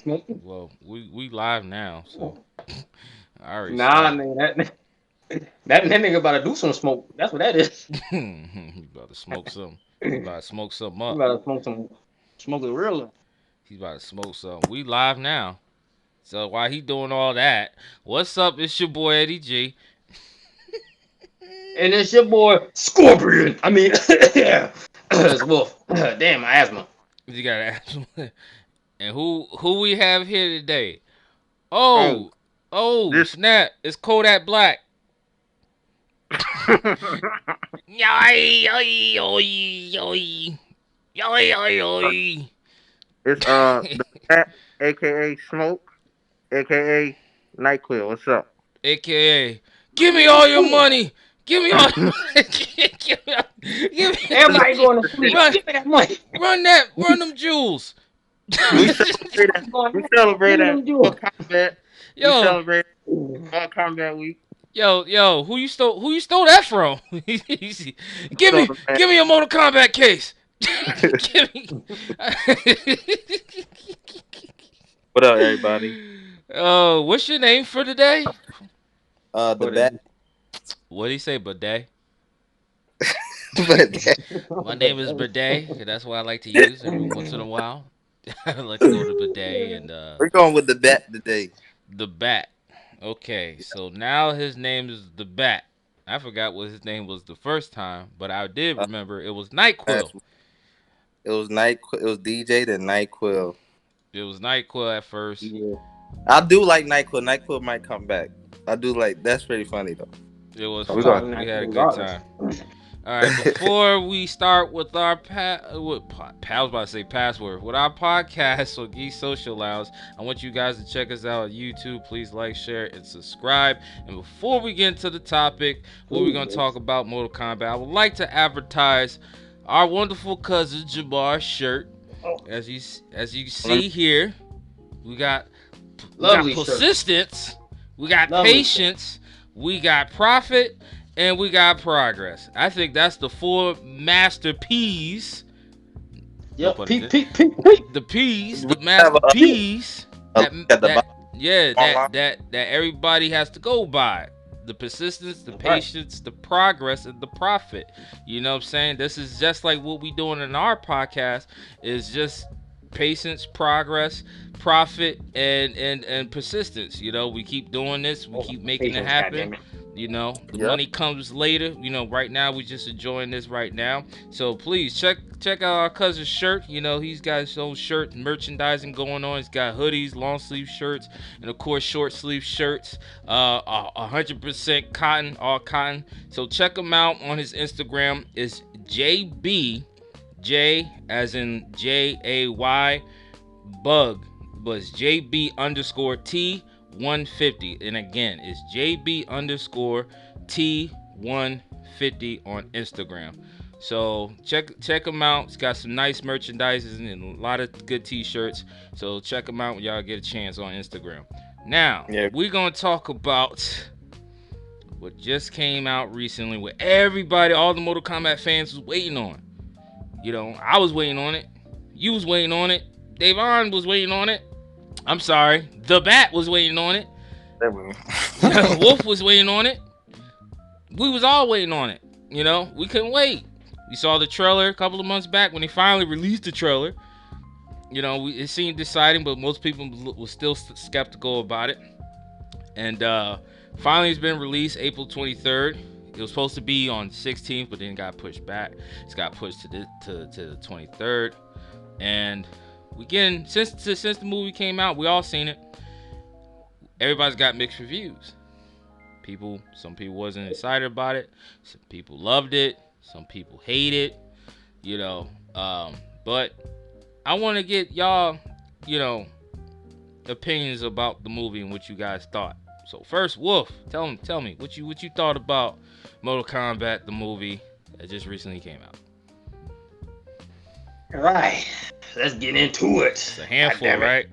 Smoking? Well, we live now, so I already Nah, started. nigga, that nigga about to do some smoke. That's what that is. He about to smoke some. He about to smoke something You up. about to smoke it real. He's about to smoke something. We live now. So while he doing all that, what's up? It's your boy Eddie G. And it's your boy Scorpion. I mean, yeah, it's Wolf. Damn, my asthma. You gotta ask him. And who we have here today? Oh, Oh, this. snap! It's Kodak Black. Yoi, yoi, yoi, yoi, yoi, yoi, yoi. It's the Bat, aka Smoke, aka Nyquil. What's up? AKA, give me all your money. Give me all. give me, Everybody going to sleep. run, Give me that money. run them jewels. we celebrating. Everybody going We to sleep. Give me celebrating them Mortal jewels. Kombat. We yo, celebrating Mortal Kombat Week. yo, who you stole that from? give So me, man, give me a Mortal Kombat case. give me. What up, everybody? Oh, what's your name for today? The For bat, the What did he say, Bidet? but My name is Bidet. That's what I like to use every once in a while. I like to go to Bidet and we're going with the bat today. the Bat. Okay, so now his name is the Bat. I forgot what his name was the first time, but I did Uh, remember it was Nyquil. it was night. It was DJ then Nyquil. It was Nyquil at first. Yeah, I do like Nyquil. Nyquil might come back. I do like. That's pretty funny though. It was We I'm going. fun. calling We that had a good regardless. time. All right, before we start with our I was about to say password with our podcast on Geek Social Lounge, I want you guys to check us out on YouTube. Please like, share, and subscribe. And before we get into the topic, what we're gonna talk about Mortal Kombat, I would like to advertise our wonderful cousin Jabar's shirt. Oh, As you see here, we got we got lovely shirt. persistence, we got Lovely shirt. patience, we got profit, and we got progress. I think that's the four master P's. No Yep. pun Peep, intended. peep, peep, peep. The P's, We the have master P's a that look at the that bottom. yeah Online. that everybody has to go by. The persistence, the That's right. patience, the progress, and the profit. You know what I'm saying? This is just like what we doing in our podcast. Is just patience, progress, profit, and persistence. You know, we keep doing this, we Oh, keep making it patience, happen. goddamn it. You know, the Yep. money comes later. You know, right now we just enjoying this right now. So please check out our cousin's shirt. You know, he's got his own shirt merchandising going on. He's got hoodies, long sleeve shirts, and of course short sleeve shirts. 100% cotton, all cotton. So check him out on his Instagram. It's JB as in JAY bug, but it's JB underscore T 150. And again, it's JB underscore T 150 on Instagram. So check him out. It's got some nice merchandise and a lot of good t-shirts. So check him out when y'all get a chance on Instagram. Now, Yeah. we're gonna talk about what just came out recently, what everybody, all the Mortal Kombat fans was waiting on. You know, I was waiting on it. You was waiting on it. Davon was waiting on it. I'm sorry. The Bat was waiting on it. There we Wolf was waiting on it. We was all waiting on it. You know, we couldn't wait. We saw the trailer a couple of months back when they finally released the trailer. You know, it seemed exciting, but most people were still skeptical about it. And finally, it's been released April 23rd. It was supposed to be on 16th, but then got pushed back. It's got pushed to the 23rd. And we getting since the movie came out, we all seen it. Everybody's got mixed reviews. Some people wasn't excited about it. Some people loved it. Some people hate it. You know, but I want to get y'all, you know, opinions about the movie and what you guys thought. So first, Wolf, tell me what you thought about Mortal Kombat the movie that just recently came out. All right. Let's get into It's it. a God handful, damn it. right?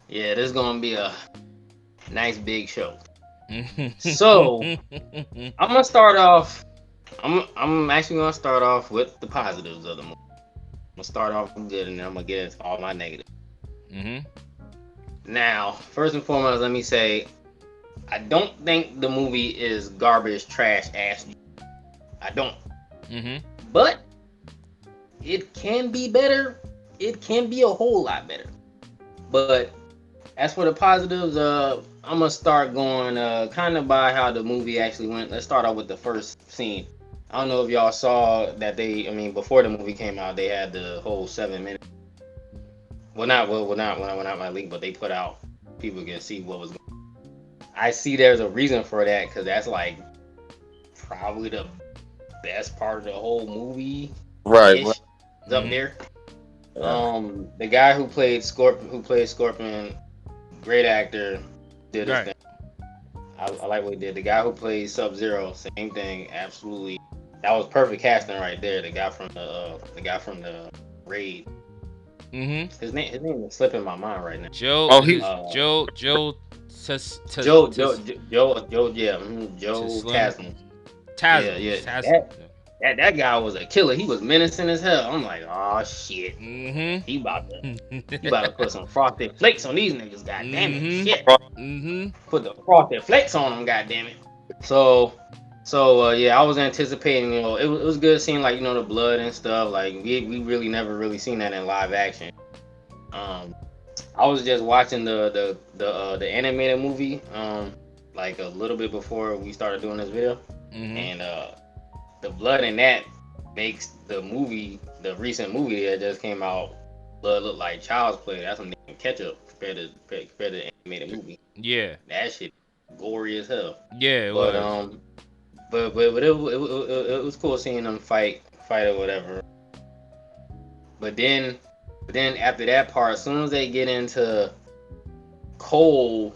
Yeah, this is gonna be a nice big show. So I'm gonna start off. I'm actually gonna start off with the positives of the movie. I'm gonna start off good, and then I'm gonna get into all my negatives. Mm-hmm. Now, first and foremost, let me say, I don't think the movie is garbage, trash, ass. I don't. Mm-hmm. But it can be better. It can be a whole lot better. But as for the positives, I'm gonna start going kind of by how the movie actually went. Let's start off with the first scene. I don't know if y'all saw that before the movie came out, they had the whole 7 minute. Not my leak, but they put out people can see what was going on. I see there's a reason for that because that's like probably the best part of the whole movie. Right. Ish. It's up Mhm. there. Yeah. The guy who played Scorpion, great actor, did his Right. thing. I like what he did. The guy who played Sub-Zero, same thing, absolutely. That was perfect casting right there. The guy from the Raid. Mm-hmm. His name is slipping my mind right now. Joe. Oh, Is he- it Joe. Joe, yeah, Joe Tasman. Yeah, yeah. Tasman. That guy was a killer. He was menacing as hell. I'm like, oh shit, Mm-hmm. he about to put some frosted flakes on these niggas. God damn it, Mhm. shit. Mm-hmm. Put the frosted flakes on them. God damn it. So yeah, I was anticipating. It was good seeing like the blood and stuff. Like we really never really seen that in live action. I was just watching the animated movie like a little bit before we started doing this video, Mm-hmm. and the blood in that makes the recent movie that just came out, look like child's play. That's some damn ketchup compared to the animated movie. Yeah. That shit gory as hell. Yeah. It But was. it was cool seeing them fight or whatever. But then after that part, as soon as they get into Cole,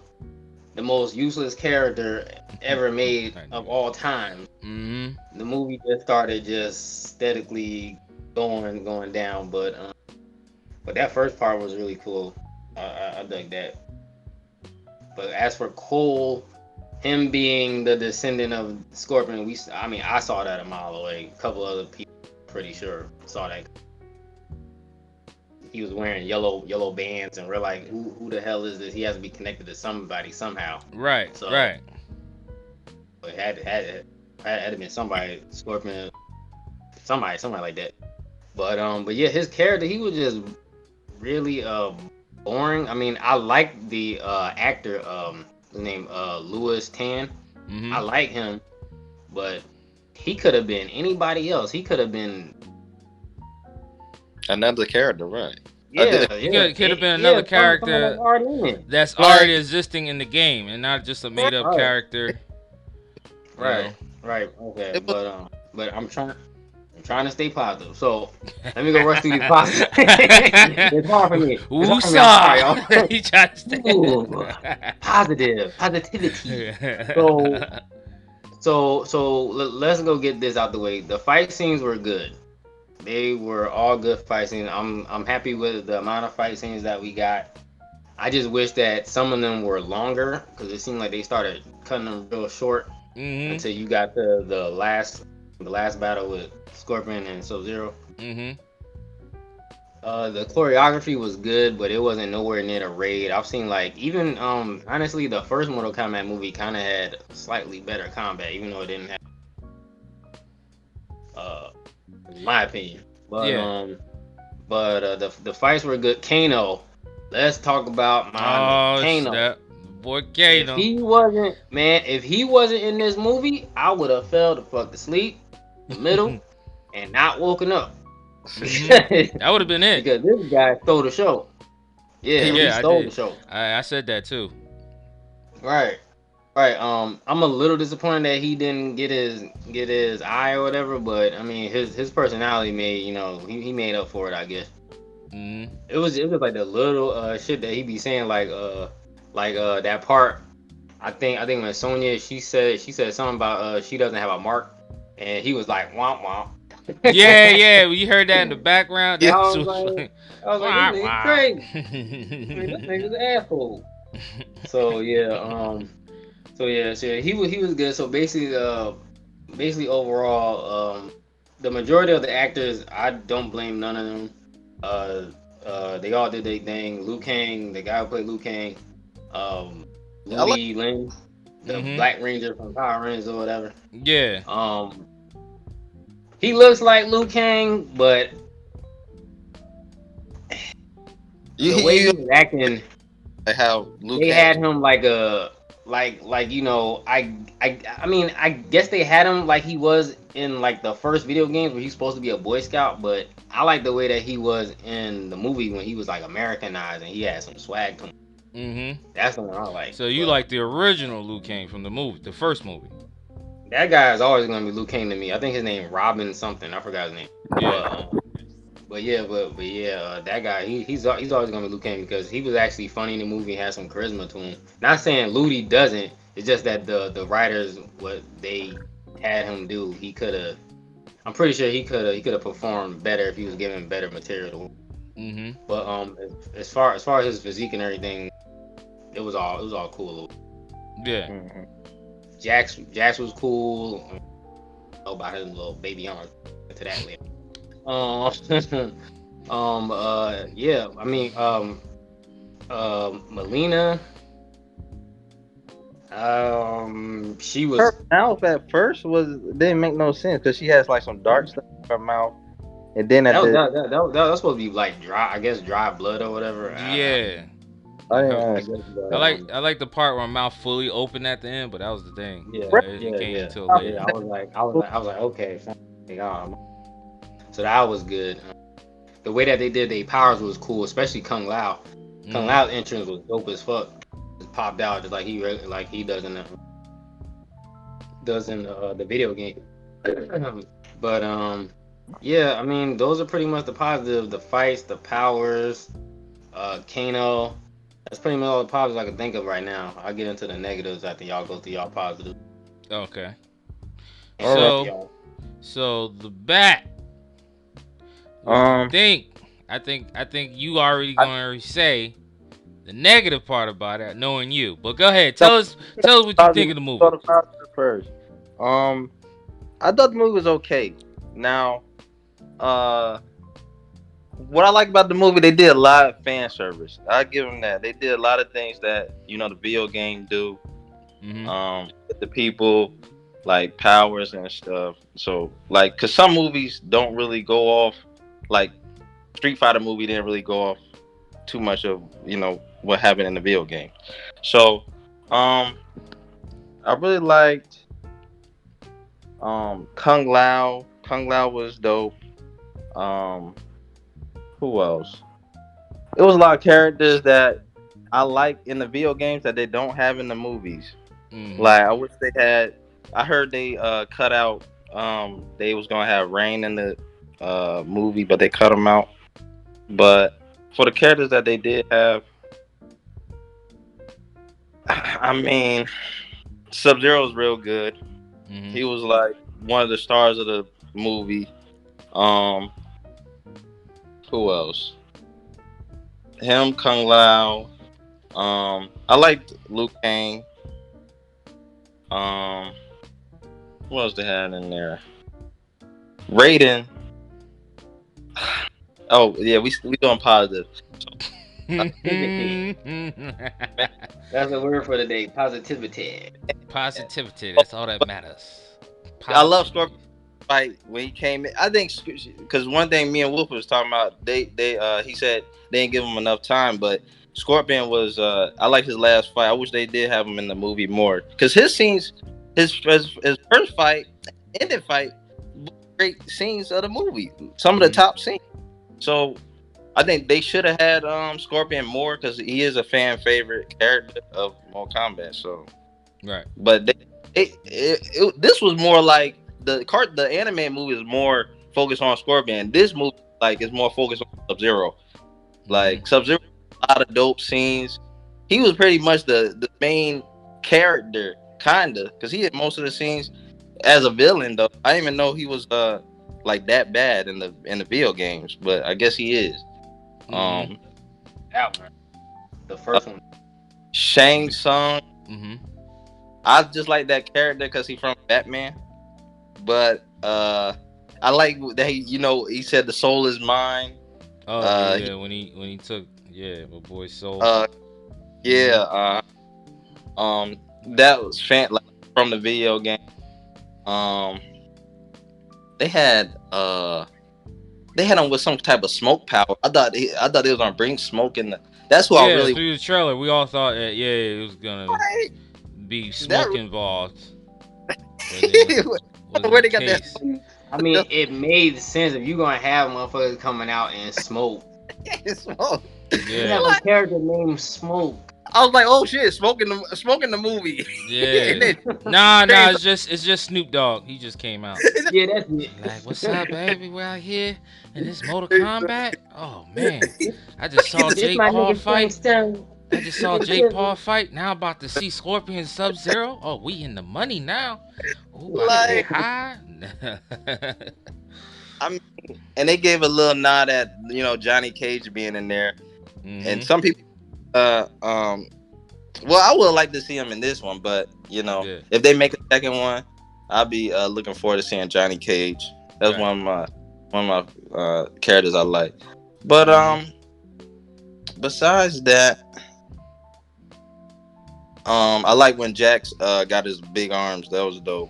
the most useless character ever made of all time, Mm-hmm. the movie just started just steadily going down. But that first part was really cool. I dug that. But as for Cole, him being the descendant of Scorpion, I saw that a mile away. A couple other people, pretty sure, saw that. He was wearing yellow bands, and we're like, who the hell is this? He has to be connected to somebody somehow. Right. So, Right. It had to been somebody, Scorpion, somebody like that. But yeah, his character, he was just really boring. I mean, I like the actor, his name Louis Tan. Mm-hmm. I like him, but he could have been anybody else. He could have been Another character, right? yeah. Could have been another character that's already in it. that's already existing in the game and not just a made up Right. character. Right. Okay. It was- But I'm trying to stay positive. So let me go rush through these positives. It's hard for me. I'm sorry, y'all. He tried to stay. Ooh, positivity. So let's go get this out the way. The fight scenes were good. They were all good fight scenes. I'm happy with the amount of fight scenes that we got. I just wish that some of them were longer because it seemed like they started cutting them real short Mm-hmm. until you got the last battle with Scorpion and Sub-Zero. Mm-hmm. The choreography was good, but it wasn't nowhere near the Raid. I've seen like even honestly the first Mortal Kombat movie kind of had slightly better combat, even though it didn't have in my opinion. But Yeah. The fights were good. Kano, let's talk about my Kano. That boy If Kano. if he wasn't in this movie, I would have fell the fuck asleep in the middle and not woken up. That would have been it. Because this guy stole the show. Yeah, he I stole did. the show. I said that too. Right. I'm a little disappointed that he didn't get his eye or whatever, but I mean his personality made he made up for it, I guess. Mm-hmm. It was like the little shit that he be saying like that part. I think when Sonya she said something about she doesn't have a mark, and he was like womp womp. Yeah. You heard that in the background. I That's was like, this nigga crazy. I mean, this nigga's an asshole. So he was good. So basically overall, the majority of the actors, I don't blame none of them. They all did their thing. Liu Kang, the guy who played Liu Kang, um, I like. Ludi Lin, the Mhm. Black Ranger from Power Rangers or whatever. Yeah. Um, he looks like Liu Kang, but the way he You was acting, like how Luke they Cage. had him like a like you know I mean I guess they had him like he was in like the first video games where he's supposed to be a Boy Scout, but I like the way that he was in the movie when he was like Americanized and he had some swag to him. Mhm. That's the one I like. So you But like the original Liu Kang from the movie, the first movie? that guy is always gonna be Liu Kang to me. I think his name Robin something. I forgot his name. Yeah. But yeah, that guy he's always gonna be Liu Kang because he was actually funny in the movie, had some charisma to him. Not saying Ludi doesn't. It's just that the writers what they had him do, he could have. I'm pretty sure he could have performed better if he was given better material. Mhm. But as far as his physique and everything, it was all cool. Yeah. Mhm. Jax was cool. I don't know about his little baby arms to that later. Yeah. I mean, Melina. She was. Her mouth at first didn't make no sense because she has like some dark stuff in her mouth, and then at That was the that was supposed to be like dry. I guess dry blood or whatever. Yeah. I didn't Her- I understand. guess. But, I like the part where my mouth fully opened at the end, but that was the thing. Yeah, It came yeah. until Yeah, later. I was like, okay, fine. So that was good. The way that they did their powers was cool, especially Kung Lao. Kung Mhm. Lao's entrance was dope as fuck. Just popped out just like he does in the video game. But yeah, I mean those are pretty much the positive. The fights, the powers, Kano. That's pretty much all the positives I can think of right now. I'll get into the negatives after y'all go through y'all positives. Okay. All right. So the bat. What do you Um, think? I think you already gonna say the negative part about it, knowing you. But go ahead, tell us what you think of the movie. Go to positive first. Um, I thought the movie was okay. Now, what I like about the movie, they did a lot of fan service. I give them that. They did a lot of things that the video game do. Mhm. With the people like powers and stuff. So like, cause some movies don't really go off. Like Street Fighter movie didn't really go off too much of what happened in the video game. So, I really liked Kung Lao. Kung Lao was dope. Um, who else? It was a lot of characters that I like in the video games that they don't have in the movies. Mhm. Like I wish they had. I heard they cut out. They was gonna have Rain in the movie, but they cut them out. But for the characters that they did have, I mean, Sub Zero was real good. Mhm. He was like one of the stars of the movie. Um, who else? Him, Kung Lao. I liked Liu Kang. Um, what else they had in there? Raiden. Oh yeah, we doing positive. Positivity. That's the word for the day. Positivity. Positivity. That's all that matters. I love Positivity. Scorpion fight when he came in. I think because one thing me and Wolf was talking about, he said they didn't give him enough time, but Scorpion was I like his last fight. I wish they did have him in the movie more because his scenes, his first fight, ended fight, great scenes of the movie. Some of the top scenes. So I think they should have had Scorpion more because he is a fan favorite character of Mortal Kombat. So. Right. But this was more like the anime movie is more focused on Scorpion. This movie like is more focused on Sub-Zero. Like Sub-Zero, a lot of dope scenes. He was pretty much the main character, kinda, because he had most of the scenes as a villain. Though I didn't even know he was like that bad in the video games, but I guess he is. That one. The first one. Shang Tsung. Mhm. I just like that character because he's from Batman. But I like that he said the soul is mine. Oh yeah, Uh, he, yeah. When he took my boy Soul. uh, yeah. That was like from the video game. Um, they had they had him with some type of smoke power. I thought they was gonna bring smoke in the. That's who I Yeah, really through the trailer, we all thought that it was gonna like. be That smoke involved, but then wasn't where the they got that case. I mean, it made sense if you're gonna have motherfuckers coming out and smoke. smoke. You Yeah, have a character named Smoke. I was like, oh shit, smoking the movie. And yeah. then Nah. James, It's just Snoop Dogg. He just came out. Yeah, that's Like, what's up, it. baby? We out here in this Mortal Kombat. Oh man, I just saw This Jake my Paul nigga Frank fight. Stone. I just saw Jake Paul fight. Now about to see Scorpion Sub Zero. Oh, we in the money now. Oh, about to get like, high. I mean, and they gave a little nod at Johnny Cage being in there, and Mhm. some people, well, I would like to see him in this one, but Yeah. if they make a second one, I'll be looking forward to seeing Johnny Cage. That's Right. one of my characters I like. But Mhm. besides that, I like when Jax got his big arms. That was dope.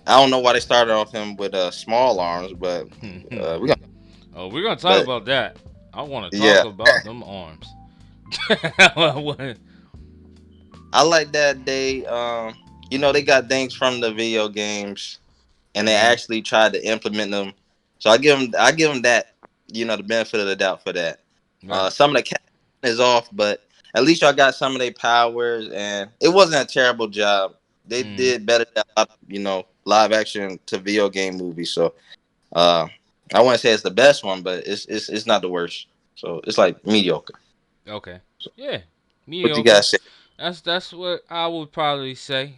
I don't know why they started off him with small arms, but we got. Oh, we're gonna talk But about that. I want to talk yeah, about them arms. I like that they got things from the video games and they Mhm. actually tried to implement them. So I give them that the benefit of the doubt for that. Right. Some of the casting is off, but at least y'all got some of their powers, and it wasn't a terrible job. They Mhm. did better than live action to video game movies. So uh, I wouldn't say it's the best one, but it's not the worst. So it's like mediocre. Okay. Yeah. What you Mediocre. guys say? That's what I would probably say.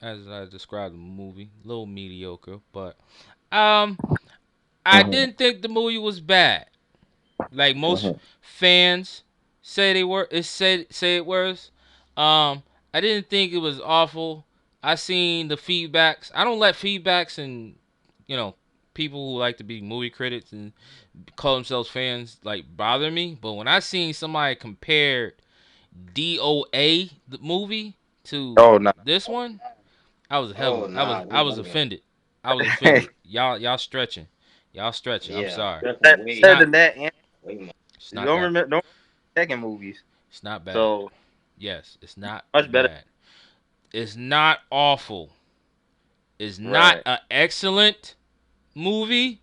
As I described the movie, a little mediocre, but um, I Mhm, didn't think the movie was bad. Like most mhm. fans say they were, it said say it was. I didn't think it was awful. I seen the feedbacks. I don't let feedbacks and you know people who like to be movie critics and call themselves fans like bother me. But when I seen somebody compare DOA the movie to Oh no. this one, I was Oh heavily nah, I we was bugging. offended. I was offended. Y'all stretching. Y'all stretching. I'm Yeah, sorry. definitely It's Better not than that, and way more. it's you not don't that remember don't second movies. it's not bad. So Yes, it's not much better. bad. It's not awful. It's not Right. an excellent movie,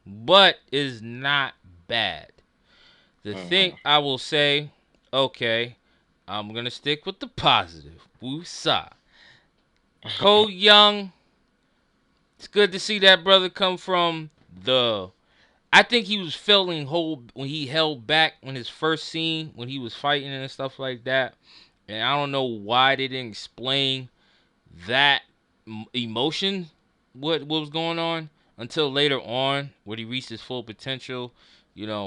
but is not bad. The thing Hmm. I will say, okay, I'm gonna stick with the positive. Woosah. Cole Young, it's good to see that brother come from the. I think he was feeling whole when he held back when his first scene when he was fighting and stuff like that. And I don't know why they didn't explain that emotion, what was going on until later on when he reached his full potential.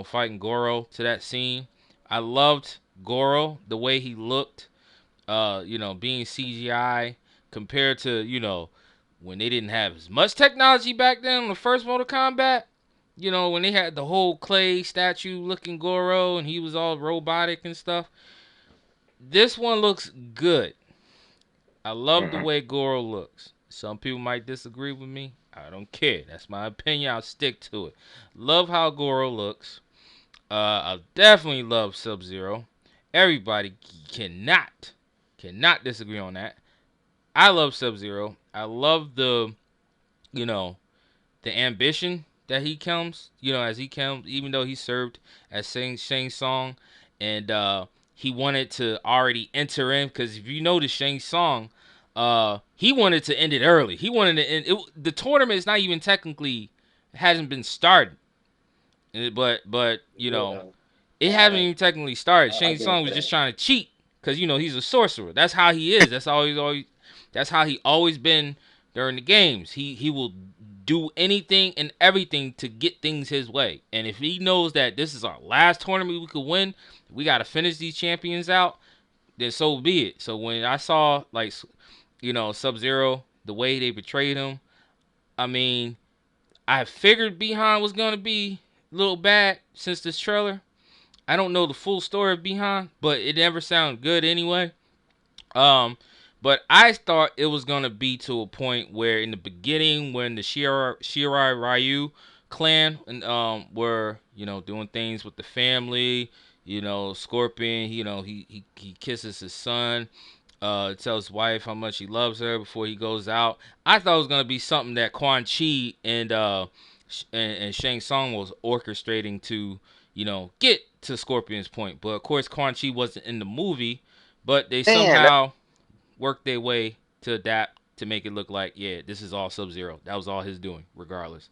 Fighting Goro to that scene. I loved Goro the way he looked. Being CGI compared to when they didn't have as much technology back then on the first Mortal Kombat. When they had the whole clay statue looking Goro and he was all robotic and stuff. This one looks good. I love the Hmm. way Goro looks. Some people might disagree with me. I don't care. That's my opinion. I'll stick to it. Love how Goro looks. I definitely love Sub Zero. Everybody cannot disagree on that. I love Sub Zero. I love you know, the ambition that he comes, as he comes, even though he served as Shang Tsung, and he wanted to already enter in because if you notice Shang Tsung, he wanted to end it early. He wanted to end it. The tournament is not even technically hasn't been started, but Yeah, it haven't I, even technically started. I Shang give it Tsung to was just that. trying to cheat because he's a sorcerer. That's how he is. That's always. That's how he always been during the games. He will do anything and everything to get things his way. And if he knows that this is our last tournament we could win, we got to finish these champions out. Then so be it. So when I saw Sub Zero, the way they betrayed him, I mean, I figured Behind was gonna be little bad since this trailer. I don't know the full story behind, but it never sounded good anyway. Um, but I thought it was gonna be to a point where in the beginning, when the Shirai Ryu clan and were doing things with the family, Scorpion, he kisses his son, tells his wife how much he loves her before he goes out. I thought it was gonna be something that Quan Chi and Shang Tsung was orchestrating to get to Scorpion's point. But of course, Quan Chi wasn't in the movie, but they Man, that, somehow worked their way to adapt to make it look like, yeah, this is all Sub-Zero. That was all his doing, regardless.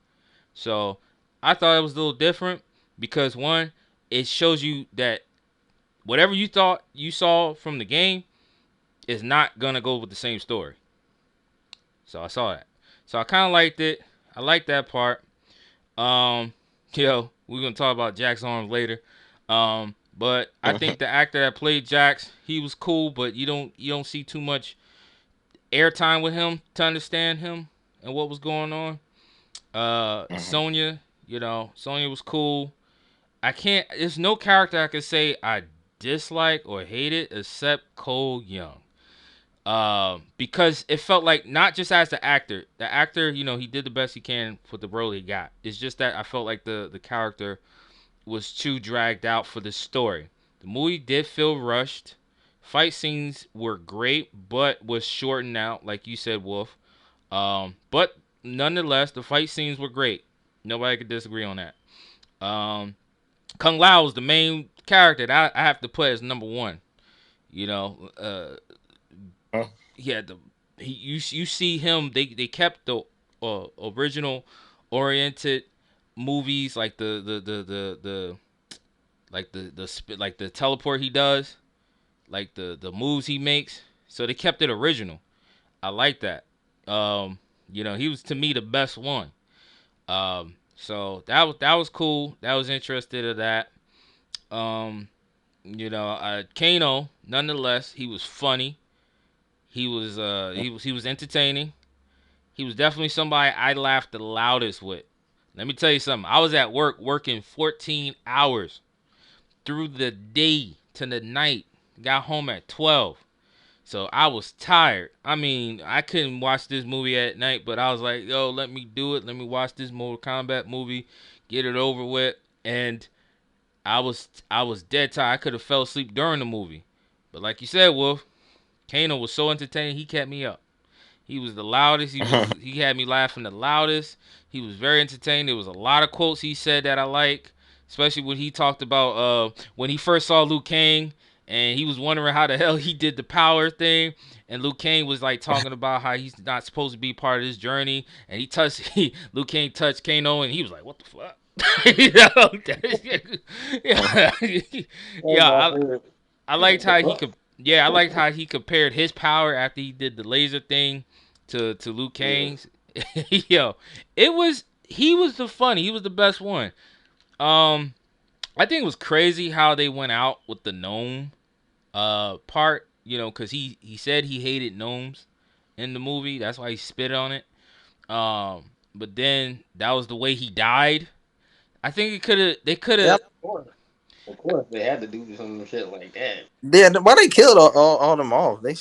So I thought it was a little different because, one, it shows you that whatever you thought you saw from the game is not gonna go with the same story. So I saw that. So I kind of liked it. I liked that part. Um, we're gonna talk about Jack's arms later. But I think the actor that played Jax, he was cool, but you don't see too much airtime with him to understand him and what was going on. Sonya, Sonya was cool. I can't. There's no character I could say I dislike or hate it except Cole Young. Because it felt like not just as the actor, he did the best he can for the role he got. It's just that I felt like the character was too dragged out for the story. The movie did feel rushed. Fight scenes were great, but was shortened out, like you said, Wolf. But nonetheless, the fight scenes were great. Nobody could disagree on that. Kung Lao was the main character that I have to put as number one. You know, he had you see him. They kept the original oriented movies like the like the teleport he does, like the moves he makes. So they kept it original. I like that. He was to me the best one. So that was cool. That was interested in that. Kano, nonetheless, he was funny. He was entertaining. He was definitely somebody I laughed the loudest with. Let me tell you something. I was at work working 14 hours through the day to the night. Got home at 12. So I was tired. I mean, I couldn't watch this movie at night, but I was like, yo, let me do it. Let me watch this Mortal Kombat movie, get it over with. And I was dead tired. I could have fell asleep during the movie. But like you said, Wolf, Kano was so entertaining, he kept me up. He was the loudest. He had me laughing the loudest. He was very entertaining. There was a lot of quotes he said that I like, especially when he talked about when he first saw Liu Kang and he was wondering how the hell he did the power thing, and Liu Kang was like talking about how he's not supposed to be part of this journey, and Liu Kang touched Kano and he was like, "What the fuck?" Yeah, yeah. I liked how he could. Yeah, I liked how he compared his power after he did the laser thing to Liu Kang's. Yo, he was the funny. He was the best one. I think it was crazy how they went out with the gnome part. Because he said he hated gnomes in the movie. That's why he spit on it. But then that was the way he died. I think they could have. yep. Of course, they had to do some shit like that. Yeah, why they killed all them off? They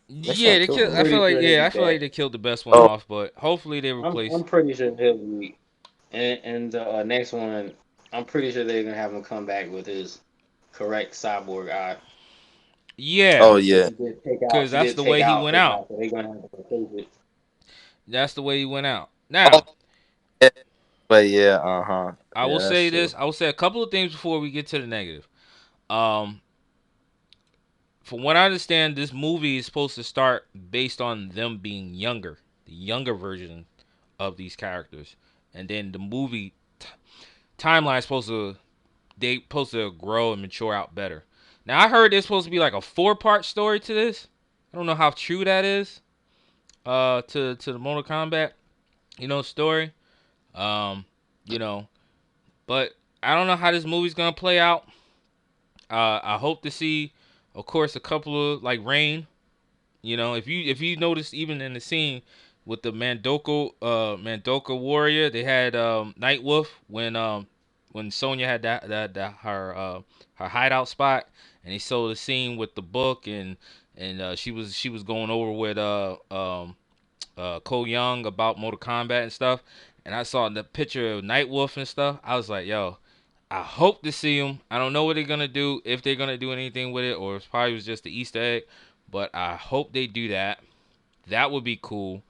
Yeah, shouldn't they kill killed. them. I feel Pretty like sure they yeah, I did feel like that. they killed the best one Oh, off, but hopefully they replace. I'm pretty sure he'll be. And the next one, I'm pretty sure they're gonna have him come back with his correct cyborg eye. Yeah, oh Because yeah. because he that's did the take way he out went his out. eye, so they're gonna have to replace it. That's the way he went out. Oh, Now, yeah. But yeah, I will yeah, that's say true. this. I will say a couple of things before we get to the negative. Um, from what I understand, this movie is supposed to start based on them being younger, the younger version of these characters, and then the movie timeline is supposed to grow and mature out better. Now I heard there's supposed to be like a 4-part story to this. I don't know how true that is. To the Mortal Kombat, story. Um, you know, but I don't know how this movie's gonna play out. I hope to see, of course, a couple of like Rain. If you notice, even in the scene with the Mandoka warrior, they had Night Wolf when when Sonya had that her hideout spot, and they showed the scene with the book, and she was going over with Cole Young about Mortal Kombat and stuff, and I saw the picture of Nightwolf and stuff. I was like, yo, I hope to see him. I don't know what they're gonna do, if they're gonna do anything with it, or it probably was just the Easter egg, but I hope they do that. That would be cool.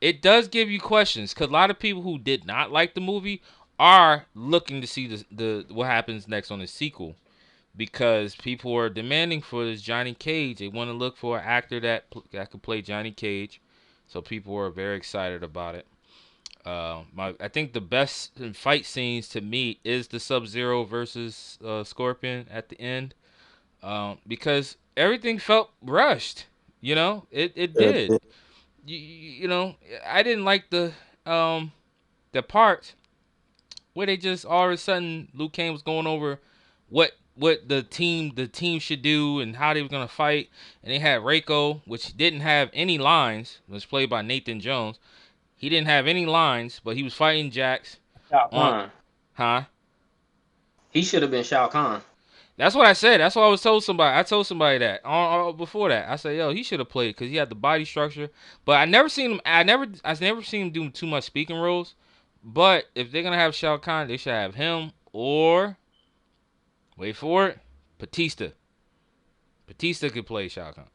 It does give you questions because a lot of people who did not like the movie are looking to see the what happens next on the sequel, because people are demanding for this Johnny Cage. They want to look for an actor that could play Johnny Cage, so people are very excited about it. I think the best fight scenes to me is the Sub-Zero versus Scorpion at the end, because everything felt rushed. It Yeah, did. I didn't like the part where they just all of a sudden Luke Kane was going over what the team should do and how they were gonna fight, and they had Reiko, which didn't have any lines, was played by Nathan Jones. He didn't have any lines, but he was fighting Jax Shao on, Kahn. huh? He should have been Shao Kahn. That's what I said. That's what I was told somebody. I told somebody that before that. I said, yo, he should have played because he had the body structure. But I never seen him. I never seen him do too much speaking roles. But if they're gonna have Shao Kahn, they should have him or wait for it, Batista. Batista could play Shao Kahn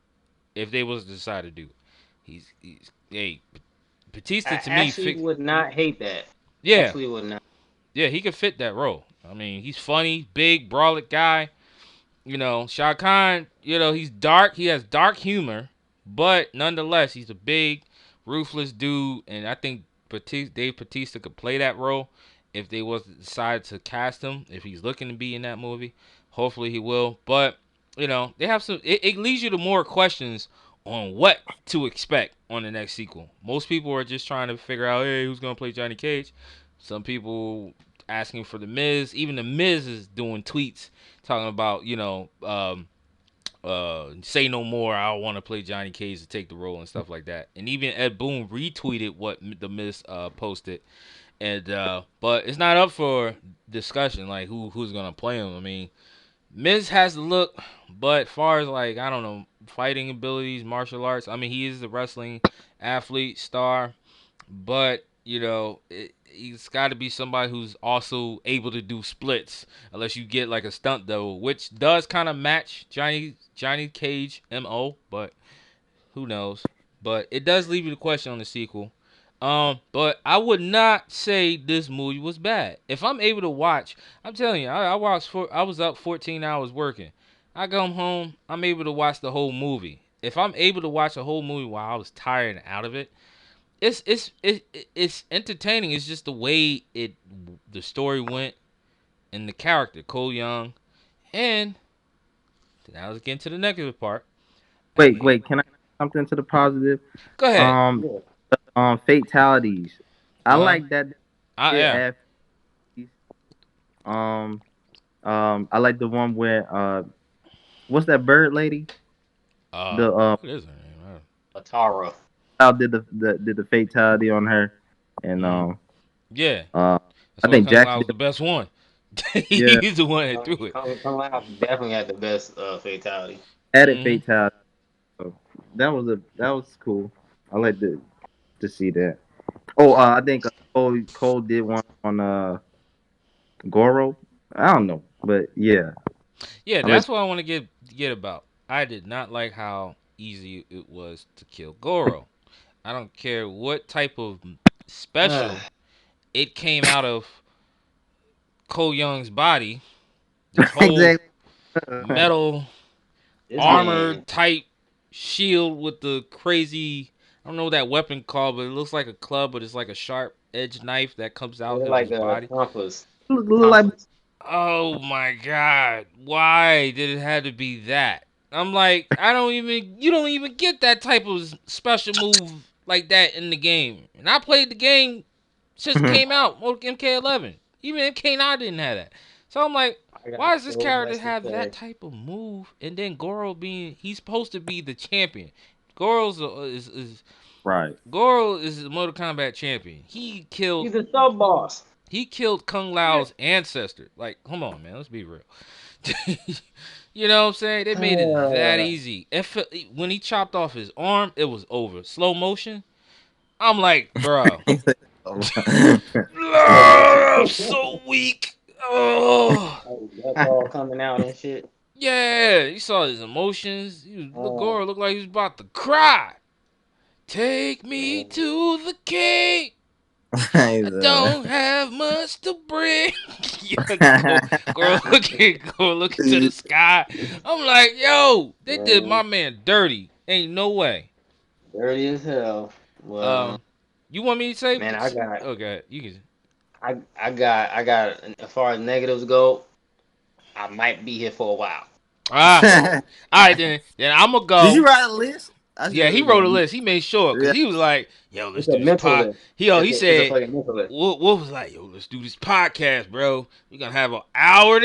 if they was to decide to do it. Hey, Batista I to me actually would not hate that. yeah, Actually would not. yeah, he could fit that role. I mean, he's funny, big, brolic guy. Shao Kahn, he's dark. He has dark humor, but nonetheless, he's a big, ruthless dude, and I think Dave Bautista could play that role if they was to decide to cast him. If he's looking to be in that movie, hopefully he will. But they have some. It leads you to more questions on what to expect on the next sequel. Most people are just trying to figure out, hey, who's gonna play Johnny Cage? Some people asking for the Miz. Even the Miz is doing tweets talking about, say no more. I want to play Johnny Cage to take the role and stuff like that. And even Ed Boon retweeted what the Miz posted. And but it's not up for discussion, like who's gonna play him. I mean, Miz has the look, but far as like I don't know, fighting abilities, martial arts. I mean, he is a wrestling athlete star, but he's got to be somebody who's also able to do splits, unless you get like a stunt double, which does kind of match Johnny Cage mo, but who knows? But it does leave you the question on the sequel. But I would not say this movie was bad. If I'm able to watch, I'm telling you, I watched I was up 14 hours working. I come home, I'm able to watch the whole movie. If I'm able to watch a whole movie while I was tired and out of it, it's entertaining. It's just the way the story went and the character Cole Young, and now let's get into the negative part. wait. Can I add something to the positive? Go ahead. Um, Yeah. fatalities. I Uh huh. like that. It Yeah. add- Um, I like the one where what's that bird lady? The What is her name? Atara. how did the fatality on her, and Mm-hmm. Yeah, uh, that's I why think Kung Jax Lao was did. the best one. Yeah, He's the one that threw it. Kung Lao definitely had the best fatality. added Mm-hmm. fatality. So that was cool. I like to see that. Oh, I think Cole did one on Goro. I don't know, but yeah, Yeah, I like. that's what I want to get about. I did not like how easy it was to kill Goro. I don't care what type of special it came out of Cole Young's body. This whole Exactly. metal This armor man, type shield with the crazy, I don't know what that weapon called, but it looks like a club, but it's like a sharp edge knife that comes out they're of like his a body. compass. Look like Compass. Oh my god. Why did it have to be that? I'm like, you don't even get that type of special move like that in the game. And I played the game since it came out, MK11. Even MK9 didn't have that. So I'm like, I got why does this so character much to have that say. type of move? And then Goro he's supposed to be the champion. Goro's is right. Goro is the Mortal Kombat champion. He killed He's a sub boss. He killed Kung Lao's ancestor. Like, come on, man. Let's be real. You know what I'm saying? They made it that easy. When he chopped off his arm, it was over. Slow motion. I'm like, bro. I'm so weak. Oh. That's all coming out and shit. Yeah, you saw his emotions. Goro looked like he was about to cry. Take me to the king. I don't have much to bring. Go looking to the sky. I'm like, yo, they did my man dirty. Ain't no way. Dirty as hell. Well, you want me to say? man, I got. Okay, you can. I got. As far as negatives go, I might be here for a while. All right then I'm gonna go. Did you write a list? Yeah, he wrote a list. He made sure because he was like, "Yo, let's do this podcast." He said, "Wolf was like, yo, let's do this podcast, bro. We're gonna have an hour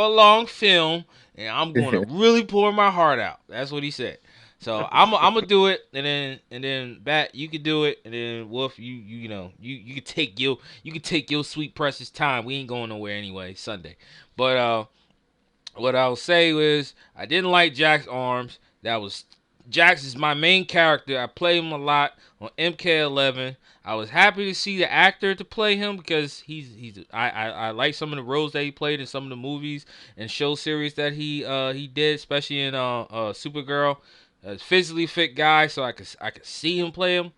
long film, and I'm gonna really pour my heart out." That's what he said. So I'm gonna do it, and then Bat, you could do it, and then Wolf, you could take your sweet precious time. We ain't going nowhere anyway Sunday, but what I'll say is I didn't like Jack's arms. Jax is my main character. I play him a lot on MK11. I was happy to see the actor to play him because I like some of the roles that he played in some of the movies and show series that he did, especially in Supergirl. A physically fit guy, so I could see him play him.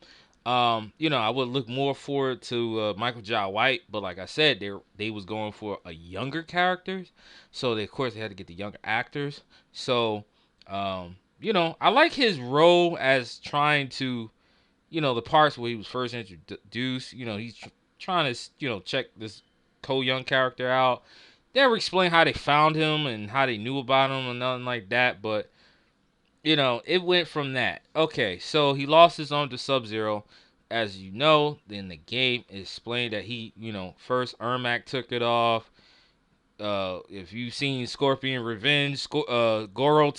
I would look more forward to Michael Jai White, but like I said, they was going for a younger characters, so of course they had to get the younger actors. So I like his role as trying to, the parts where he was first introduced. He's trying to, check this Cole Young character out. They never explain how they found him and how they knew about him and nothing like that, but it went from that. Okay, so he lost his arm to Sub-Zero. As you know, in the game, it explained that he, first Ermac took it off. If you've seen Scorpion Revenge, Goro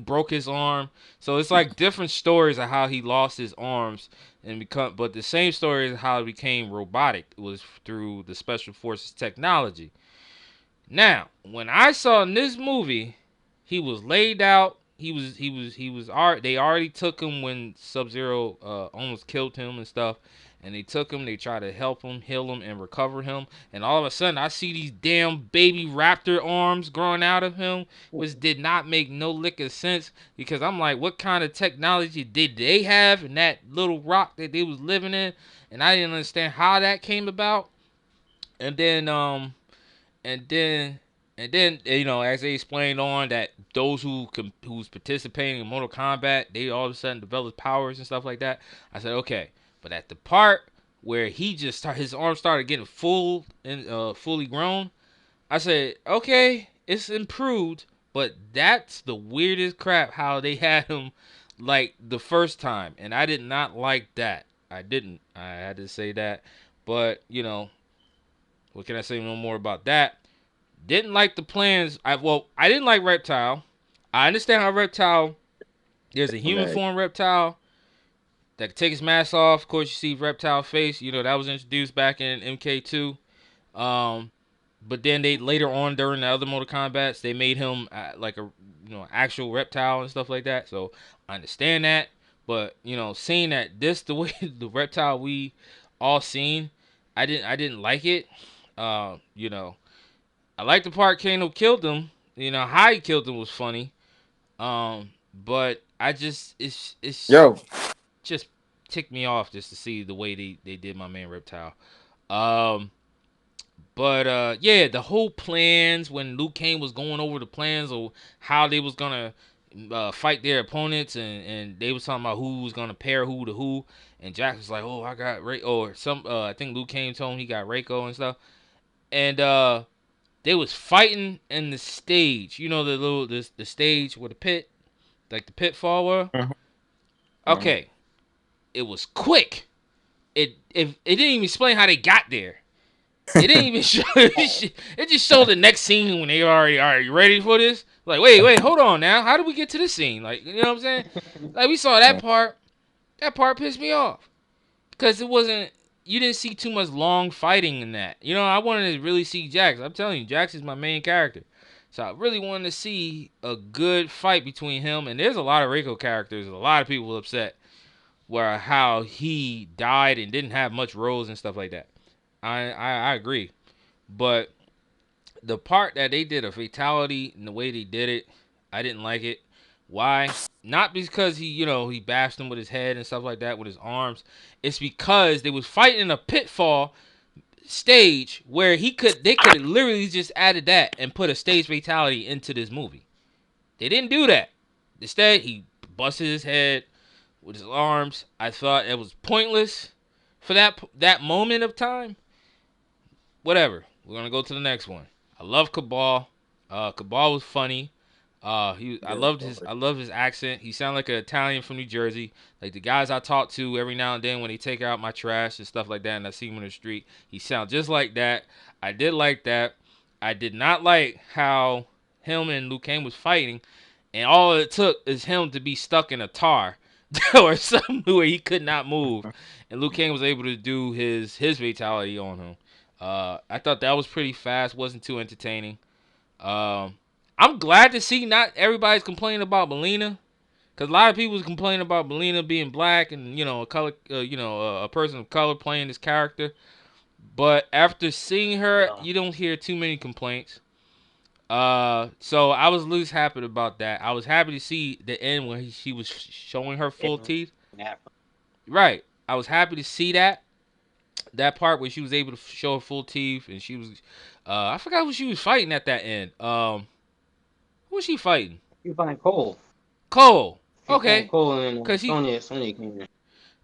broke his arm. So it's like different stories of how he lost his arms but the same story is how it became robotic. It was through the Special Forces technology. Now, when I saw in this movie, he was laid out. They already took him when Sub-Zero almost killed him and stuff. And they took him, they tried to help him, heal him, and recover him. And all of a sudden, I see these damn baby raptor arms growing out of him, which did not make no lick of sense. Because I'm like, what kind of technology did they have in that little rock that they was living in? And I didn't understand how that came about. And then, as they explained on that those who's participating in Mortal Kombat, they all of a sudden develop powers and stuff like that. I said, okay. But at the part where his arm started getting fully grown, I said, okay, it's improved, but that's the weirdest crap how they had him like the first time, and I did not like that. I had to say that, but what can I say no more about that? Didn't like the plans. I didn't like Reptile. I understand how Reptile. There's a human form Reptile that can take his mask off. Of course, you see Reptile face. That was introduced back in MK2. But then they later on during the other Mortal Kombats, they made him like a actual reptile and stuff like that. So I understand that. But seeing that the way the reptile we all seen, I didn't like it. I like the part Kano killed him. How he killed him was funny. But I just it's just ticked me off just to see the way they did my man Reptile. But the whole plans when Liu Kang was going over the plans of how they was gonna fight their opponents and they was talking about who was gonna pair who to who, and Jack was like, oh, I got Ray, or some I think Liu Kang told him he got Reiko and stuff, and they was fighting in the stage, the stage with the pit, like the pitfall were. Okay, it was quick. It didn't even explain how they got there. It didn't even show. It just showed the next scene when they already are you ready for this? Like, wait, hold on now. How did we get to this scene? Like, you know what I'm saying? Like, we saw that part. That part pissed me off because it wasn't. you didn't see too much long fighting in that. You know, I wanted to really see Jax. I'm telling you, Jax is my main character. So I really wanted to see a good fight between him, and there's a lot of Reiko characters. A lot of people upset where how he died and didn't have much roles and stuff like that. I agree, but the part that they did a fatality and the way they did it, I didn't like it. Why? Not because he bashed him with his head and stuff like that with his arms. It's because they was fighting in a pitfall stage where they could have literally just added that and put a stage fatality into this movie. They didn't do that. Instead, he busted his head with his arms. I thought it was pointless for that moment of time. Whatever. We're gonna go to the next one. I love Cabal. Cabal was funny. I loved his accent. He sounded like an Italian from New Jersey. Like the guys I talk to every now and then when they take out my trash and stuff like that, and I see him on the street, he sounds just like that. I did like that. I did not like how him and Liu Kang was fighting, and all it took is him to be stuck in a tar or something where he could not move, and Liu Kang was able to do his fatality on him. I thought that was pretty fast. Wasn't too entertaining. I'm glad to see not everybody's complaining about Melina, because a lot of people was complaining about Melina being black and a color, a person of color playing this character. But after seeing her, you don't hear too many complaints. So I was at least happy about that. I was happy to see the end when she was showing her full teeth. Right. I was happy to see that part where she was able to show her full teeth, and she was, I forgot who she was fighting at that end. Who was she fighting? You find Cole. Cole. Okay. Cole and Sonya came in.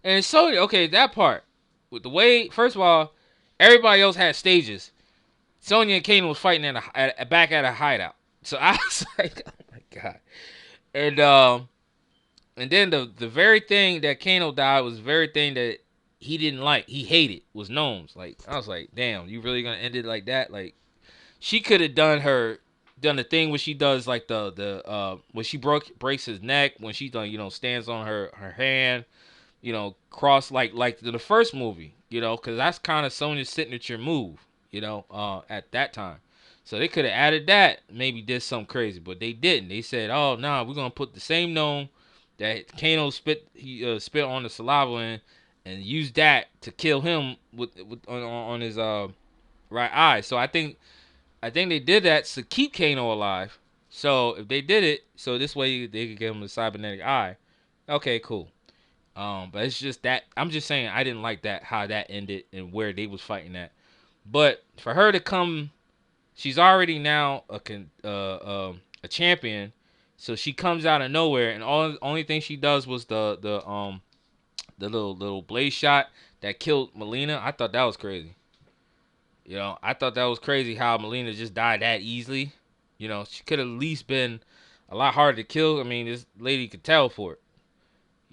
And Sonya, okay, that part. With the way, first of all, everybody else had stages. Sonya and Kano was fighting back at a hideout. So I was like, oh my god. And then the very thing that Kano died was the very thing that he didn't like. He hated was Gnomes. Like, I was like, damn, you really gonna end it like that? Like, she could have done the thing where she does like the when she breaks his neck, when she stands on her hand, cross like the first movie, because that's kind of Sonya's signature move, at that time. So they could have added that, maybe did something crazy, but they didn't. They said, oh no, we're gonna put the same gnome that Kano spit on the saliva in, and use that to kill him on his right eye. So I think they did that to keep Kano alive. So if they did it, so this way they could give him a cybernetic eye. Okay, cool. But it's just that I'm just saying I didn't like that how that ended and where they was fighting at. But for her to come, she's already now a champion, so she comes out of nowhere, and only thing she does was the little blade shot that killed Melina. I thought that was crazy. I thought that was crazy how Melina just died that easily. She could have at least been a lot harder to kill. I mean, this lady could teleport.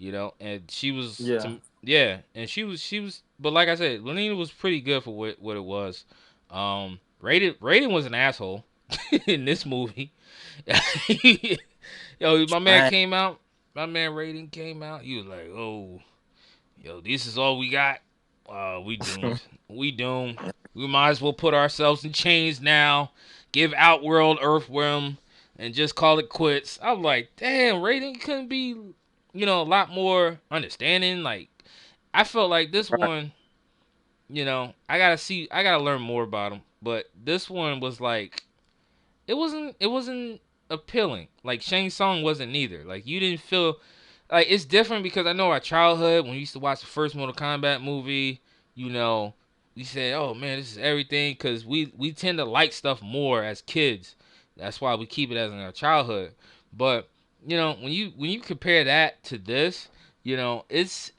And she was and she was. But like I said, Melina was pretty good for what it was. Raiden was an asshole in this movie. Yo, my man came out. My man Raiden came out. He was like, "Oh, yo, this is all we got. We doomed. We doomed. We might as well put ourselves in chains now. Give Outworld Earthworm and just call it quits." I'm like, damn, Raiden couldn't be, a lot more understanding. Like, I felt like this one, I gotta learn more about him. But this one was like, it wasn't appealing. Like Shang Tsung wasn't either. Like you didn't feel like it's different because I know our childhood when we used to watch the first Mortal Kombat movie, we said, oh man, this is everything because we tend to like stuff more as kids. That's why we keep it as in our childhood. But when you compare that to this, it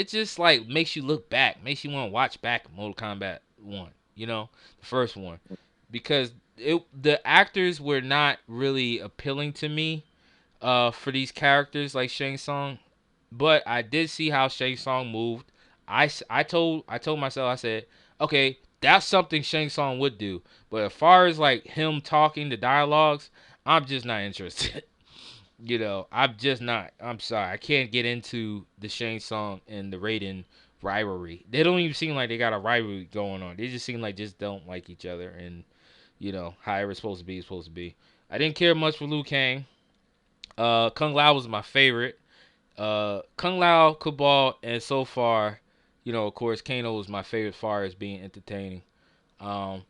just like makes you look back, makes you want to watch back Mortal Kombat 1, the first one, because the actors were not really appealing to me for these characters like Shang Tsung, but I did see how Shang Tsung moved. I told myself, I said, okay, that's something Shang Tsung would do, but as far as like him talking the dialogues, I'm just not interested. I'm just not. I'm sorry. I can't get into the Shang Tsung and the Raiden rivalry. They don't even seem like they got a rivalry going on. They just seem like just don't like each other, and however it's supposed to be, it's supposed to be. I didn't care much for Liu Kang. Kung Lao was my favorite. Kung Lao, Cabal, and so far, of course, Kano was my favorite as far as being entertaining. Um,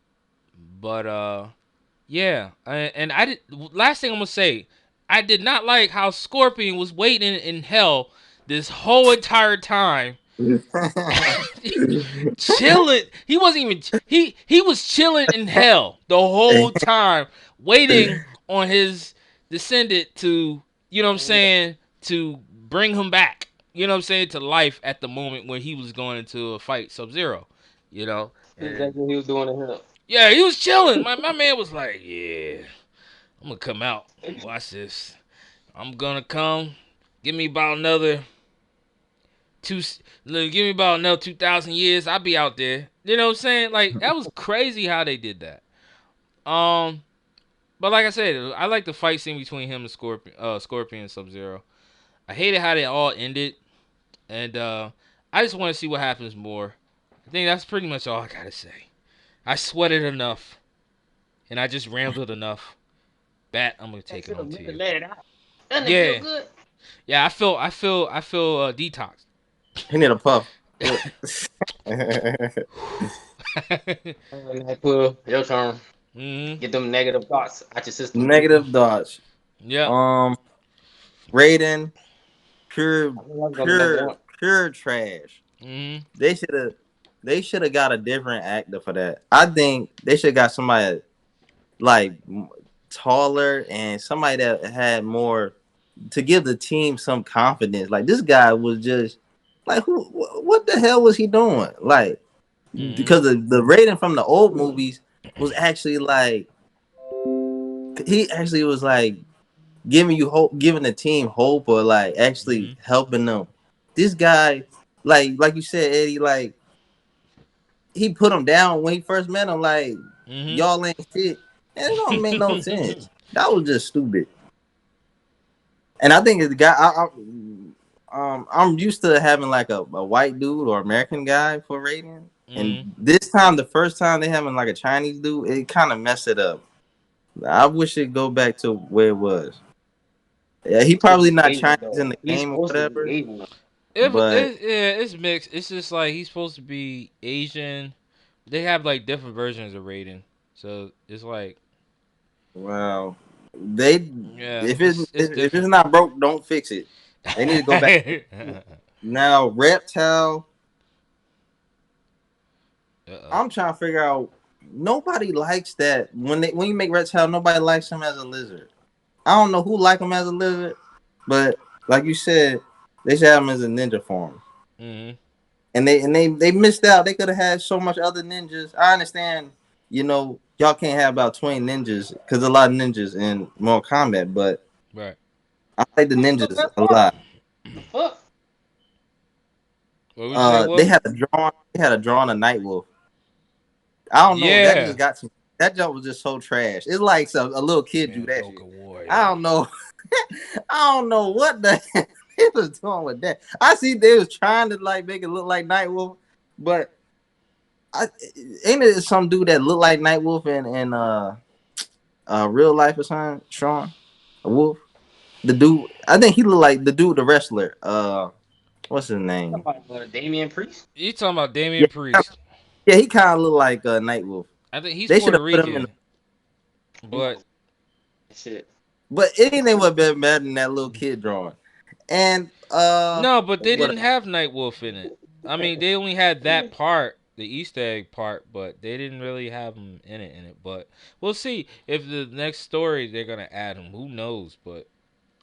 but yeah, and I did. Last thing I'm gonna say, I did not like how Scorpion was waiting in hell this whole entire time, chilling. He wasn't even he was chilling in hell the whole time, waiting on his descendant to, what I'm saying, to bring him back. You know what I'm saying, to life at the moment when he was going into a fight Sub-Zero. That's what he was doing to him. Yeah, he was chilling. My man was like, yeah, I'm gonna come out. Watch this. I'm gonna come. Give me about another two. Give me about another 2,000 years. I'll be out there. You know what I'm saying? Like, that was crazy how they did that. But like I said, I like the fight scene between him and Scorpion and Sub-Zero. I hated how they all ended, and I just want to see what happens more. I think that's pretty much all I gotta say. I sweated enough, and I just rambled enough. Bat, I'm gonna take it on to you. Let it out. Doesn't Yeah, it feel good? yeah. I feel detox. He need a puff. Your turn. Mm-hmm. Get them negative thoughts out your system. Negative thoughts. Yeah. Raiden, pure, I think that's gonna be number one. pure trash. Mm-hmm. They should have got a different actor for that. I think they should have got somebody like taller and somebody that had more to give the team some confidence. Like, this guy was just like, what the hell was he doing? Like, because the Raiden from the old movies was actually like, he actually was like giving you hope, giving the team hope, or like actually helping them. This guy, like you said, Eddie, like, he put him down when he first met him. Like, y'all ain't shit, and it don't make no sense. That was just stupid. And I think the guy, I'm used to having like a white dude or American guy for Raiden, and this time, the first time they having like a Chinese dude, it kind of messed it up. I wish it'd go back to where it was. Yeah, he probably not Chinese in the game or whatever. It's mixed. It's just like he's supposed to be Asian. They have like different versions of Raiden, so it's like, well, if it's not broke, don't fix it. They need to go back. Now, Reptile. I'm trying to figure out. Nobody likes that when you make Reptile. Nobody likes him as a lizard. I don't know who like him as a lizard, but like you said, they should have him as a ninja form. And they missed out. They could have had so much other ninjas. I understand, y'all can't have about 20 ninjas because a lot of ninjas in Mortal Kombat, but right. I like the ninjas a lot. Fuck. What would you say, Wolf? They had a drawing of Nightwolf. I don't know. Yeah. That just got to me. That joke was just so trash. It's like a little kid do that shit. War, I don't know. I don't know what the hell he was doing with that. I see they was trying to like make it look like Nightwolf, but ain't it some dude that look like Nightwolf in real life or something? Sean, a wolf. The dude, I think he look like the dude, the wrestler. What's his name? Damian Priest. You talking about Damian Priest? Yeah, he kind of look like Nightwolf. I think he's they Puerto Rican. But shit. But anything would have been better than that little kid drawing. And no, but they didn't have Nightwolf in it. I mean, they only had that part, the Easter egg part, but they didn't really have him in it. But we'll see if the next story they're gonna add him. Who knows? But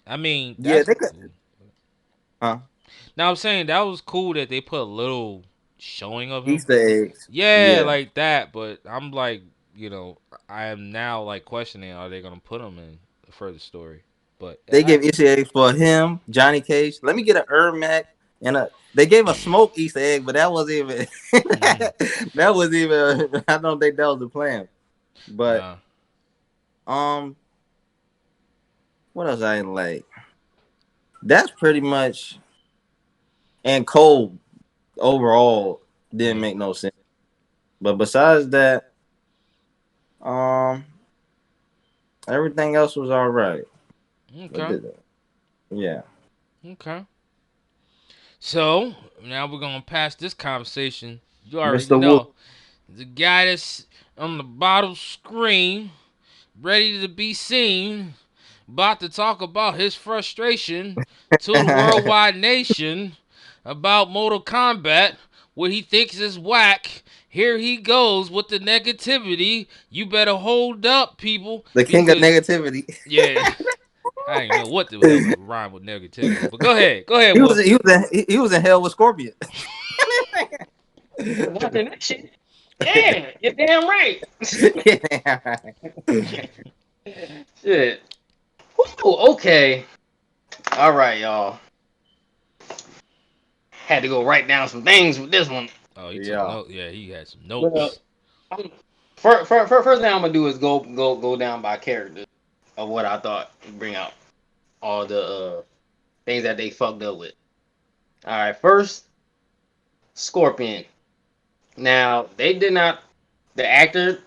I mean, that's they could. Cool. Huh? Now I'm saying that was cool that they put a little showing of him. Easter eggs. Yeah, like that. But I'm like, I am now like questioning: are they gonna put him in a further story? But they gave Easter eggs for him, Johnny Cage. Let me get an Ermac and they gave a smoke Easter egg, but that wasn't even that was even. I don't think that was the plan. But what else I didn't like? That's pretty much. And Cole, overall didn't make no sense. But besides that, everything else was all right. Okay. Yeah. Okay. So now we're gonna pass this conversation. You already Mr. Wolf. know the guy that's on the bottom screen, ready to be seen, about to talk about his frustration to the worldwide nation about Mortal Kombat, what he thinks is whack. Here he goes with the negativity. You better hold up, people, The king of because negativity. yeah, I didn't know what the hell would rhyme with negativity. But go ahead, He was Wolf. he was in hell with Scorpion. Watching that shit. Yeah, you're damn right. Shit. Whew, okay. All right, y'all. Had to go write down some things with this one. Oh, he took Yeah. notes. Yeah, he had some Well, notes. first thing I'm gonna do is go down by character of what I thought and bring out all the things that they fucked up with. All right, first Scorpion. Now they did not. The actor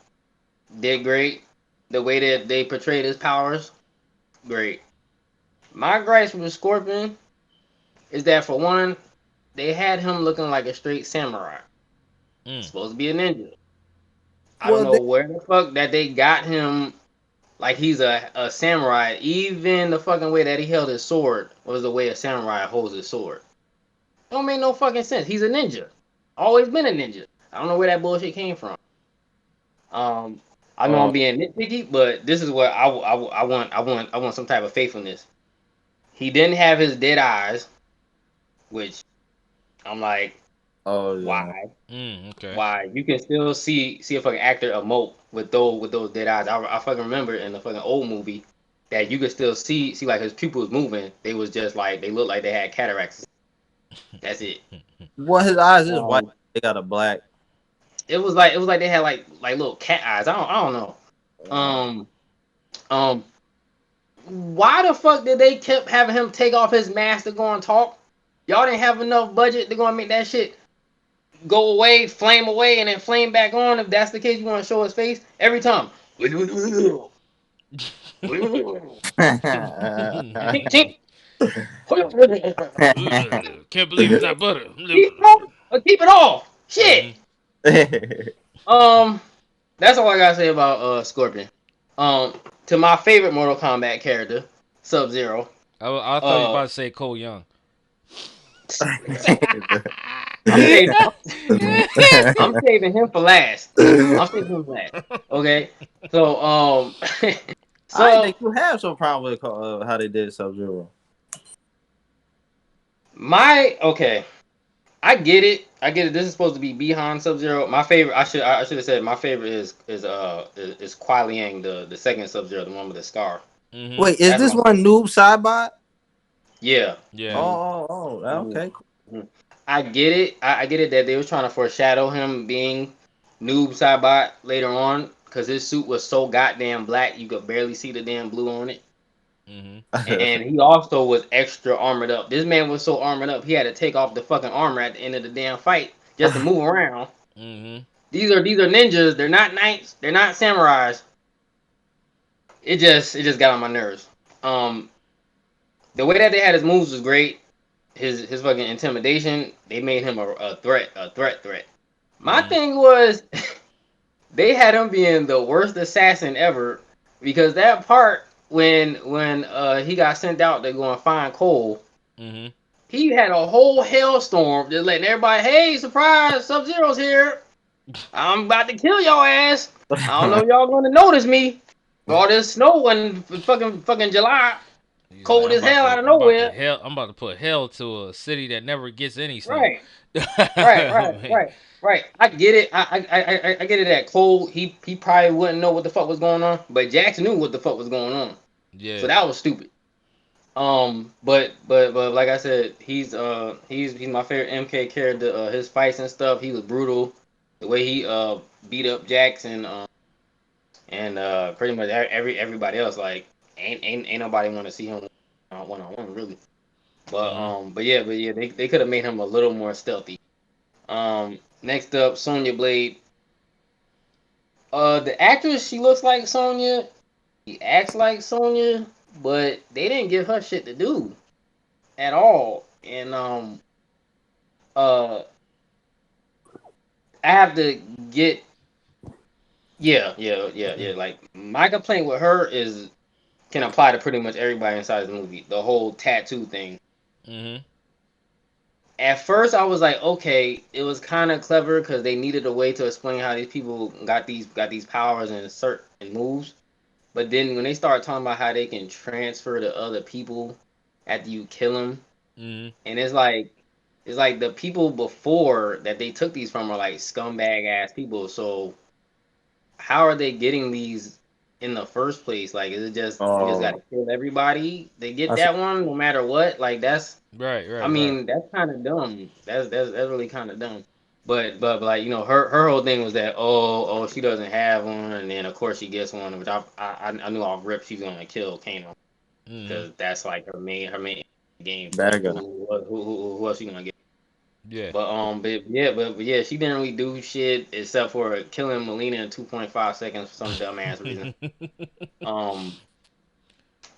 did great. The way that they portrayed his powers, great. My gripes with Scorpion is that for one, they had him looking like a straight samurai. Mm. Supposed to be a ninja. I don't Well, know where the fuck that they got him like he's a samurai. Even the fucking way that he held his sword was the way a samurai holds his sword. Don't make no fucking sense. He's a ninja. Always been a ninja. I don't know where that bullshit came from. Um, I know I'm being nitpicky, but this is what I want some type of faithfulness. He didn't have his dead eyes, which I'm like, oh yeah. why? Okay. Why? You can still see a fucking actor emote with those dead eyes. I fucking remember in the fucking old movie that you could still see like his pupils moving. They was just like they looked like they had cataracts. That's it. Well, his eyes is white. Um, They got a black. it was like they had like little cat eyes. I don't know. Um, um, why the fuck did they kept having him take off his mask to go and talk? Y'all didn't have enough budget to go and make that shit go away, and then flame back on. If that's the case, you want to show his face every time. Tink, tink. Can't believe it's not butter. Keep it on, or keep it off. Shit. That's all I gotta say about Scorpion. To my favorite Mortal Kombat character, Sub Zero. I thought you were about to say Cole Young. I'm saving, I'm saving him for last. I'm saving him for last. Okay. So I so think you have some problem with how they did Sub-Zero. okay. I get it. I get it. This is supposed to be behind Sub Zero. My favorite. I should have said my favorite is Kuai Liang, the second Sub Zero, the one with the scar. Mm-hmm. Wait, is That's this my one Noob Saibot? yeah. Yeah. Oh, okay. Mhm. I get it. I get it that they was trying to foreshadow him being Noob Saibot later on because his suit was so goddamn black you could barely see the damn blue on it. Mm-hmm. And he also was extra armored up. This man was so armored up he had to take off the fucking armor at the end of the damn fight just to move around. Mm-hmm. These are ninjas. They're not knights. They're not samurais. It just got on my nerves. The way that they had his moves was great. His fucking intimidation. They made him a threat. My thing was they had him being the worst assassin ever because that part when he got sent out to go and find Cole. Mm-hmm. He had a whole hailstorm just letting everybody, hey, surprise, Sub-Zero's here. I'm about to kill y'all ass. I don't know if y'all gonna notice me. All this snow and fucking July, He's cold like, as hell out of nowhere. I'm about to put hell to a city that never gets any snow. Right, right. I get it. I get it. That Cole, he probably wouldn't know what the fuck was going on, but Jax knew what the fuck was going on. Yeah. So that was stupid. But like I said, he's my favorite MK character. His fights and stuff, he was brutal. The way he beat up Jax and pretty much everybody else, like ain't nobody want to see him one on one really. But yeah, they could have made him a little more stealthy. Next up, Sonya Blade. The actress, she looks like Sonya. She acts like Sonya, but they didn't give her shit to do at all. And uh, I have to get yeah. Like my complaint with her is can apply to pretty much everybody inside the movie. The whole tattoo thing. Mm-hmm. At first, I was like, okay, it was kind of clever because they needed a way to explain how these people got these powers and certain moves. But then when they start talking about how they can transfer to other people after you kill them, Mm-hmm. and it's like the people before that they took these from are like scumbag ass people. So how are they getting these in the first place? Like, is it just you just got Oh, to kill everybody? They get I see. that one no matter what. Like that's Right, I right, right. mean, that's kind of dumb. That's really kind of dumb. But like her whole thing was that she doesn't have one, and then of course she gets one, which I knew off rip she's gonna kill Kano Mm-hmm. because that's like her main game. But Bad guy. who else she gonna get? Yeah. But yeah, she didn't really do shit except for killing Melina in 2.5 seconds for some dumbass reason. Um,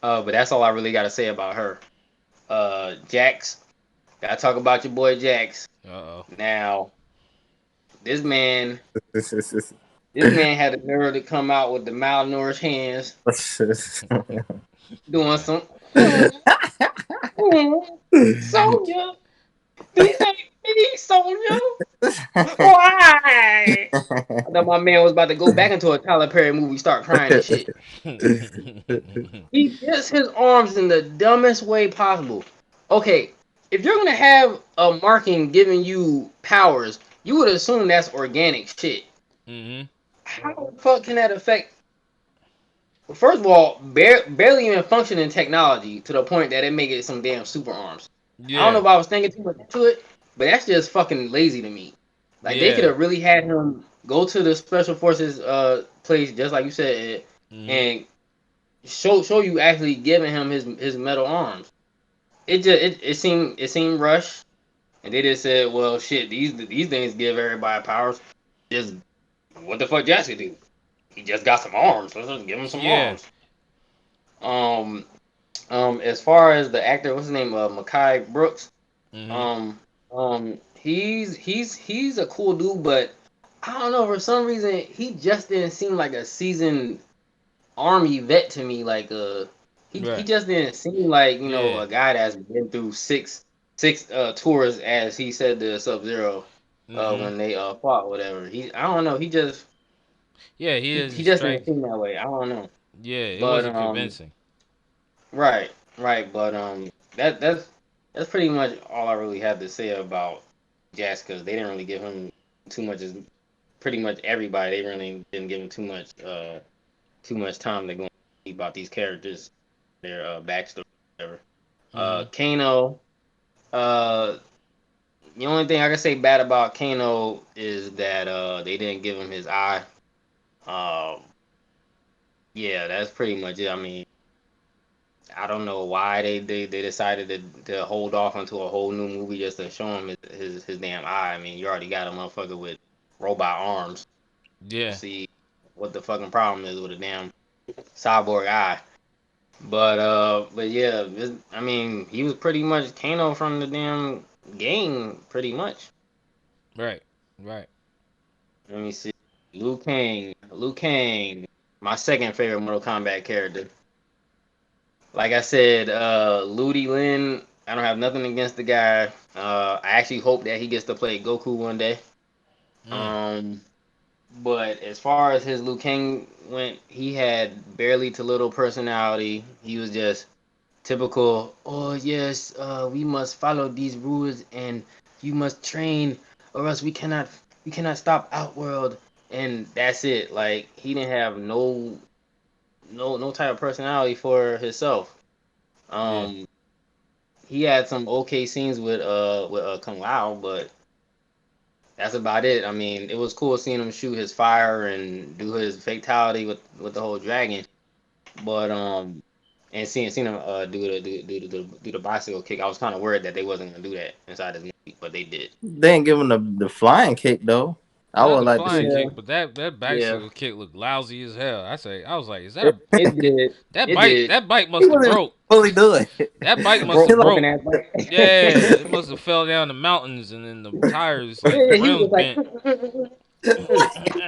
but that's all I really got to say about her. Jax, gotta talk about your boy Jax. Uh-oh. Now, this man, this man had the nerve to come out with the malnourished hands, doing some Sonya. These ain't me, Sonya. Why? I thought my man was about to go back into a Tyler Perry movie, start crying and shit. He gets his arms in the dumbest way possible. Okay, if you're gonna have a marking giving you powers, you would assume that's organic shit. Mm-hmm. How the fuck can that affect? Well, first of all, barely even functioning technology to the point that it make it some damn super arms. I don't know Yeah. if I was thinking too much into it, but that's just fucking lazy to me. Like they could Yeah. have really had him go to the special forces place just like you said, Mm-hmm. and show you actually giving him his metal arms. It seemed rushed, and they just said, well, shit, these things give everybody powers. Just what the fuck Jesse do? He just got some arms. Let's just give him some Yeah. arms. Um, as far as the actor, what's his name? Makai Brooks. Mm-hmm. He's a cool dude, but I don't know for some reason he just didn't seem like a seasoned army vet to me. Like he Right. just didn't seem like Yeah. a guy that's been through six tours as he said to Sub Zero Mm-hmm. when they fought whatever. I don't know. He just Yeah, he he, doesn't he just didn't strike. seem that way. I don't know. Yeah, it But wasn't convincing. right. But that's pretty much all I really have to say about Jazz because they didn't really give him too much. As pretty much everybody, they really didn't give him too much time to go about these characters, their backstory, whatever. Mm-hmm. Kano. Uh, the only thing I can say bad about Kano is that they didn't give him his eye. Um, yeah, that's pretty much it. I mean, I don't know why they decided to hold off until a whole new movie just to show him his damn eye. I mean, you already got a motherfucker with robot arms. Yeah. See what the fucking problem is with a damn cyborg eye. But yeah, I mean, he was pretty much Kano from the damn game, pretty much. Right. Right. Let me see, Liu Kang, my second favorite Mortal Kombat character. Like I said, Ludi Lin. I don't have nothing against the guy. I actually hope that he gets to play Goku one day. Mm. Um, but as far as his Liu Kang went, he had barely to little personality. He was just typical. Oh yes, we must follow these rules, and you must train, or else we cannot stop Outworld. And that's it. Like he didn't have no type of personality for himself. Yeah. Um, he had some okay scenes with Kung Lao, but that's about it. I mean, it was cool seeing him shoot his fire and do his fatality with the whole dragon, but and seeing him do the bicycle kick. I was kind of worried that they wasn't gonna do that inside this movie. but they did. They ain't giving the flying kick though. I Not would the like to flying see. kick, but that Yeah, bicycle kick looked lousy as hell. I was like, is that It, a it did. It did. that bike he must have wasn't broke. fully doing it. That bike must Broke have like Broken broke. ass bike. Yeah, it must have fell down the mountains and then the tires like Yeah, the he rims was like bent.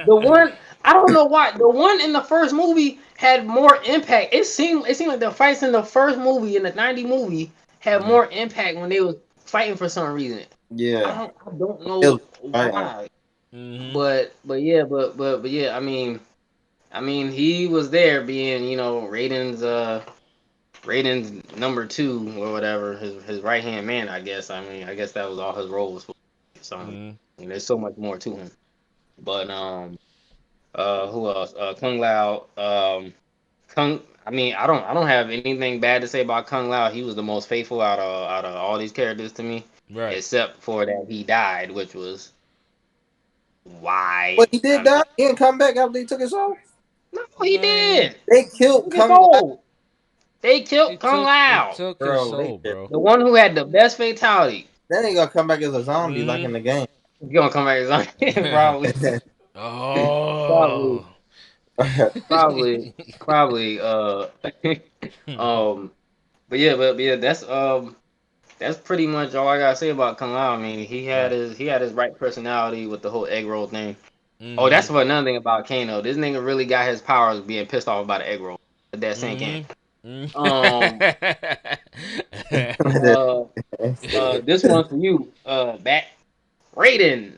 the one. I don't know why the one in the first movie had more impact. It seemed like the fights in the first movie in the '90 movie had Yeah. more impact when they was fighting for some reason. Yeah, I don't it know was fighting. why, Mhm. but yeah, but yeah. I mean, he was there being Raiden's number two or whatever, his right hand man. I guess. I mean, I guess that was all his role was. So Mhm. there's so much more to him. But who else? Kung Lao. Kung. I mean, I don't have anything bad to say about Kung Lao. He was the most faithful out of all these characters to me, Right. except for that he died, which was why. But he did die. He didn't come back after he took his off. No, he Man, did. They killed Took his Kung Lao, soul. They killed Kung it Lao, took his bro. They soul, did. bro. the one who had the best fatality. That ain't gonna come back as a zombie like in Mhm. the game. He's gonna come back as probably, probably, Oh. probably, probably. Um, but yeah, that's pretty much all I gotta say about Kung Lao. I mean, Right. he had his right personality with the whole egg roll thing. Oh, that's Mhm. what another thing about Kano. This nigga really got his powers being pissed off about an egg roll. Let that sink in. Mhm. Mhm. Um, uh, this one's for you, Bat Raiden.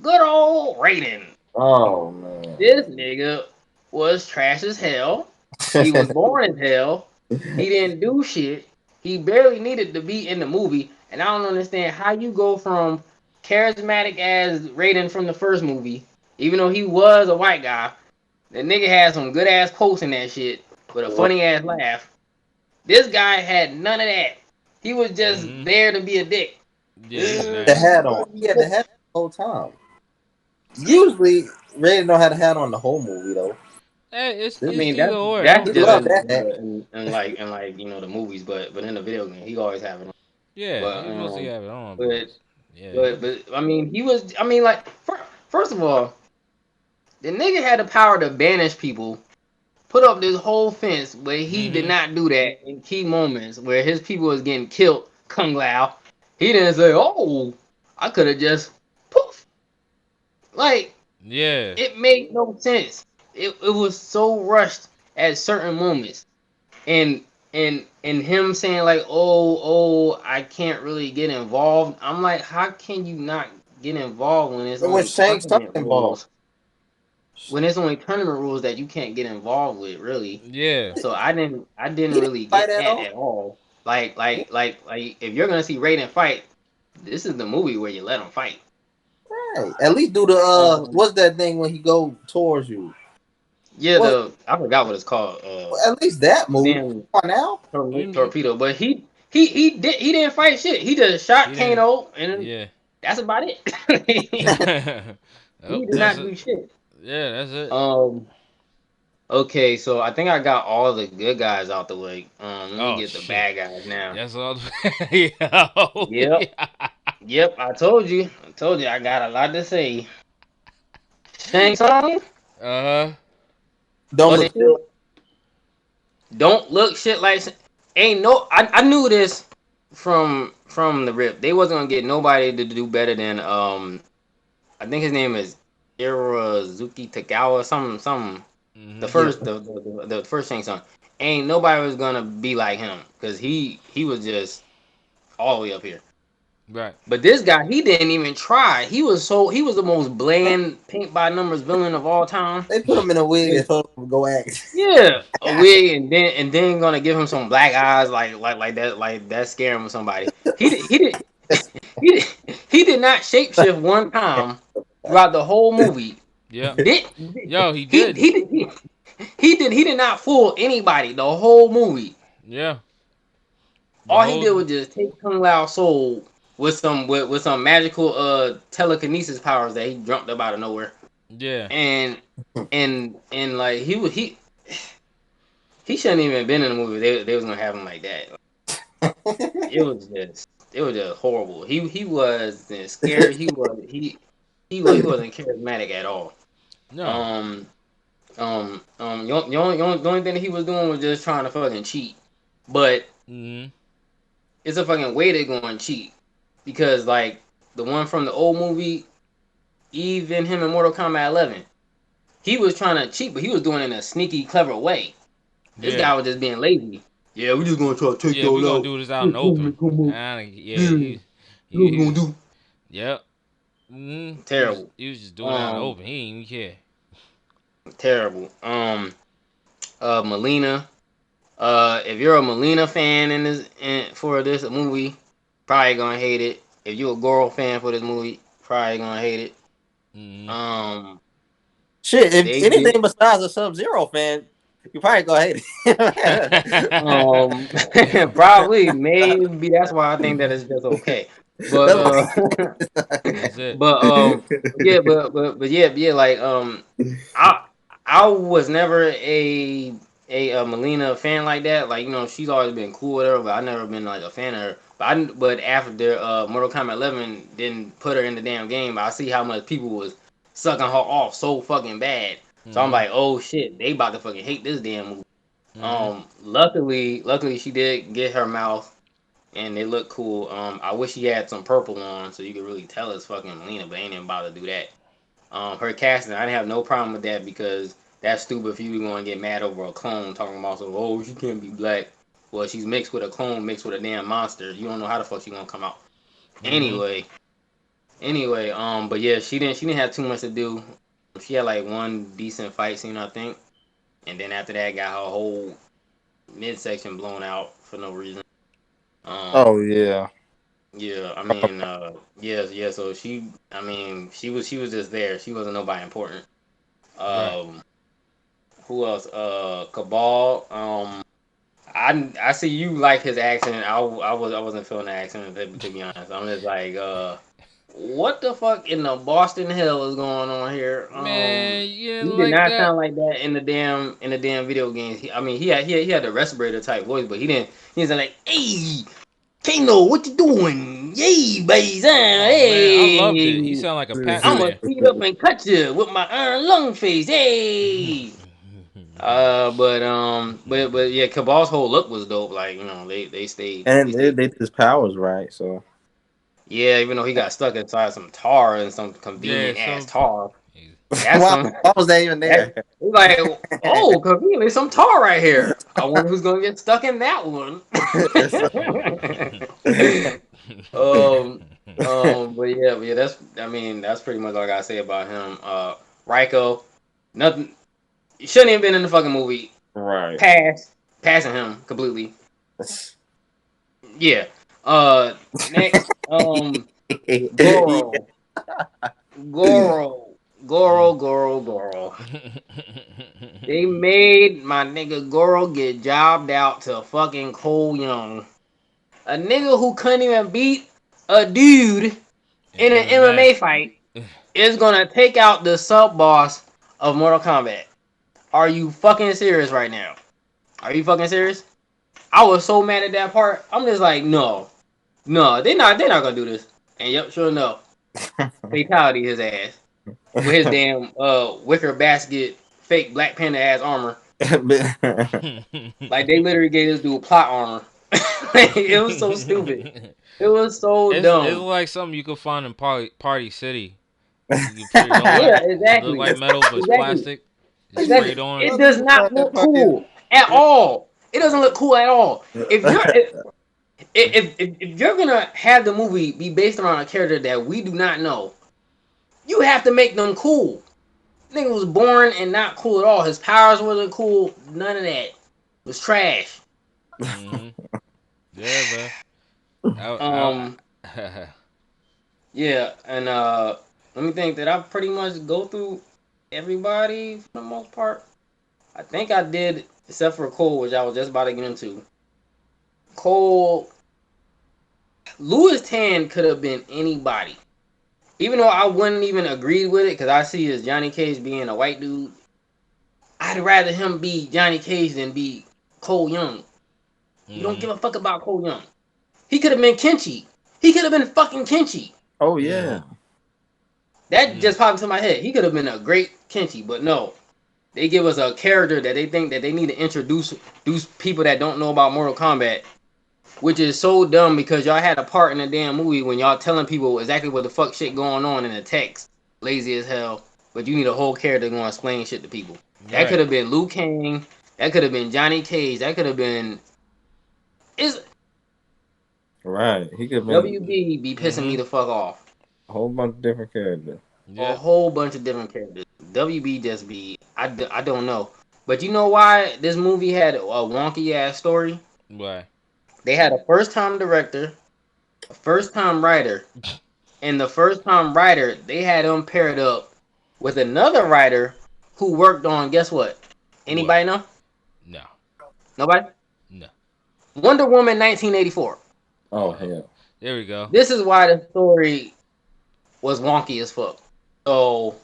Good old Raiden. Oh man. This nigga was trash as hell. He was born as hell. He didn't do shit. He barely needed to be in the movie. And I don't understand how you go from charismatic as Raiden from the first movie, even though he was a white guy. The nigga had some good ass quotes in that shit with a funny ass laugh. This guy had none of that. He was just Mhm. there to be a dick. Yeah, he was The nasty. hat on. He had the hat the whole time. Usually, Ray don't have the hat on the whole movie though. I It's mean either or. It that's don't He just loved matter. that hat. in the movies, but in the video game he always have it on. Yeah, But he mostly have it on, but yeah, but I mean he was I mean like first of all the nigga had the power to banish people, put up this whole fence where he did Mhm. not do that in key moments where his people was getting killed. Kung Lao, he didn't say, "Oh, I could have just poof." Like Yeah. it made no sense. It was so rushed at certain moments. and and him saying like I can't really get involved. I'm like, how can you not get involved when it's But when only Shank's tournament involved, rules? When it's only tournament rules that you can't get involved with, really. Yeah. So I didn't he didn't really fight get at that all. at all. Like if you're gonna see Raiden fight, this is the movie where you let him fight. Right. At least do the Um, what's that thing when he go towards you? yeah, What? I forgot what it's called. At least that move. Damn Come on now. Mhm. torpedo, but he didn't fight shit. He just shot He didn't. Kano and Yeah. that's about it. Oh, He did that's not it. do shit. Yeah, that's it. Um. Okay, so I think I got all the good guys out the way. Let me Oh get the shit. bad guys now. That's all. Yeah. Yep. Yep. I told you. I told you. I got a lot to say. Shang Tsung. Uh huh. Don't Wasn't look silly. shit. Don't look shit like. Ain't no. I knew this from the rip. They wasn't gonna get nobody to do better than I think his name is Irazuki Tagawa. Some. The Mhm. Yeah. first the first Shang Tsung. Ain't nobody was gonna be like him because he was just all the way up here. Right. But this guy, he didn't even try. He was the most bland paint by numbers villain of all time. They put him in a wig and told him to go act. Yeah, a wig and then gonna give him some black eyes like that scare him with somebody. He did he did not shapeshift one time throughout the whole movie. Yeah. Did Yo, he he did. he did not fool anybody the whole movie. Yeah. The All he whole. did was just take Kung Lao's soul with some magical telekinesis powers that he dreamt up out of nowhere. Yeah. And like he shouldn't even been in the movie. They was gonna have him like that. It was just just horrible. He wasn't scary. He wasn't charismatic at all. No. The only thing that he was doing was just trying to fucking cheat. But Mm-hmm. it's a fucking way they're going to cheat because like the one from the old movie, even him in Mortal Kombat 11, he was trying to cheat, but he was doing it in a sneaky, clever way. This Yeah. guy was just being lazy. Yeah, we just gonna try to take Yeah, we y'all gonna out. do this out in the open. Yeah, What we he gonna was. do? Yep. Mm-hmm. Terrible. He was just doing it out in the open. He didn't even care. Terrible. Melina. If you're a Melina fan for this movie, probably gonna hate it. If you're a Goro fan for this movie, probably gonna hate it. Mm-hmm. Shit, if They anything did. besides a Sub-Zero fan, you probably go hate it. Probably, maybe that's why I think that it's just okay. But That's it. yeah, but yeah, like I was never a Melina fan like that. Like she's always been cool with her, but I never been like a fan of her. But after Mortal Kombat 11 didn't put her in the damn game, I see how much people was sucking her off so fucking bad. So I'm like, oh shit, they about to fucking hate this damn movie. Luckily she did get her mouth and it looked cool. I wish she had some purple on so you could really tell it's fucking Melina, but ain't even about to do that. Her casting, I didn't have no problem with that because that's stupid if you going to get mad over a clone talking about she can't be black. Well, she's mixed with a clone, mixed with a damn monster. You don't know how the fuck she gonna come out. Anyway, but yeah, she didn't have too much to do. She had like one decent fight scene, I think, and then after that, got her whole midsection blown out for no reason. Oh yeah. Yeah, I mean, yeah. So she was just there. She wasn't nobody important. Right. Who else? Cabal. I see you like his accent. I wasn't feeling the accent to be honest. I'm just like, what the fuck in the Boston hell is going on here? Man, you He didn't did like not that. sound like that in the damn video games. He had the respirator type voice, but he didn't. He was like, hey. Kano, what you doing? Yay, baby, Oh man, I loved it. He hey! sounded like a Pat I'ma fan. speed up and cut you with my iron lung face, hey! But yeah, Cabal's whole look was dope. Like they stayed. And they did his powers right, so Yeah, even though he got stuck inside some tar and some Yeah, convenient ass so tar. That's why, some. why was that even there? Like, oh, conveniently some tar right here. I wonder who's gonna get stuck in that one. But yeah, that's pretty much all I gotta say about him. Ryko, nothing. He shouldn't even been in the fucking movie. Right. Passing him completely. Yeah. Next, Goro, Goro, Goro. They made my nigga Goro get jobbed out to fucking Cole Young, a nigga who couldn't even beat a dude in an MMA fight is gonna take out the sub boss of Mortal Kombat. Are you fucking serious right now? Are you fucking serious? I was so mad at that part. I'm just like, no, they're not gonna do this. And yep, sure enough, fatality his ass with his damn wicker basket fake Black Panther ass armor. Like they literally gave this dude plot armor. It was so stupid. It was so dumb. It's like something you could find in Party City. You can put it on. Yeah, It look exactly. like metal, but it's plastic. It's sprayed on. It does not look cool at all. It doesn't look cool at all. If you're gonna have the movie be based around a character that we do not know, you have to make them cool. Nigga was born and not cool at all. His powers wasn't cool. None of that. It was trash. Mm-hmm. Yeah, man. Yeah, and let me think. Did I pretty much go through everybody for the most part? I think I did, except for Cole, which I was just about to get into. Cole, Louis Tan could have been anybody. Even though I wouldn't even agree with it, because I see as Johnny Cage being a white dude, I'd rather him be Johnny Cage than be Cole Young. You don't give a fuck about Cole Young. He could have been Kenshi. He could have been fucking Kenshi. Oh yeah. That just popped into my head. He could have been a great Kenshi, but no. They give us a character that they think that they need to introduce people that don't know about Mortal Kombat, which is so dumb because y'all had a part in the damn movie when y'all telling people exactly what the fuck shit going on in the text. Lazy as hell, but you need a whole character going to explain shit to people. That could Right. have been Liu Kang. That could have been Johnny Cage. That could have been. Is Right. He could have been WB be pissing me Mm-hmm. the fuck off? a whole bunch of different characters. A Yep. whole bunch of different characters. WB just be. I don't know. But you know why this movie had a wonky ass story? Why? They had a first time director, a first time writer, and the first time writer, they had him paired up with another writer who worked on, guess what? What? Anybody know? No. Nobody? No. Wonder Woman 1984. Oh Uh-oh. hell. There we go. This is why the story was wonky as fuck. So,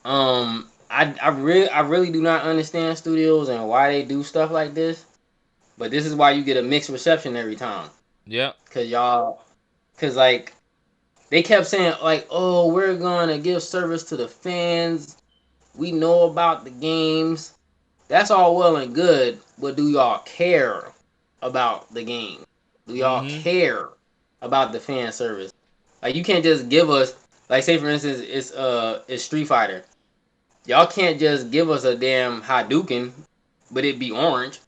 I really do not understand studios and why they do stuff like this. But this is why you get a mixed reception every time. Yep. Cause like they kept saying like, oh, we're gonna give service to the fans. We know about the games. That's all well and good, but do y'all care about the game? Do y'all Mm-hmm. care about the fan service? Like you can't just give us like say for instance it's Street Fighter. Y'all can't just give us a damn Hadouken, but it be orange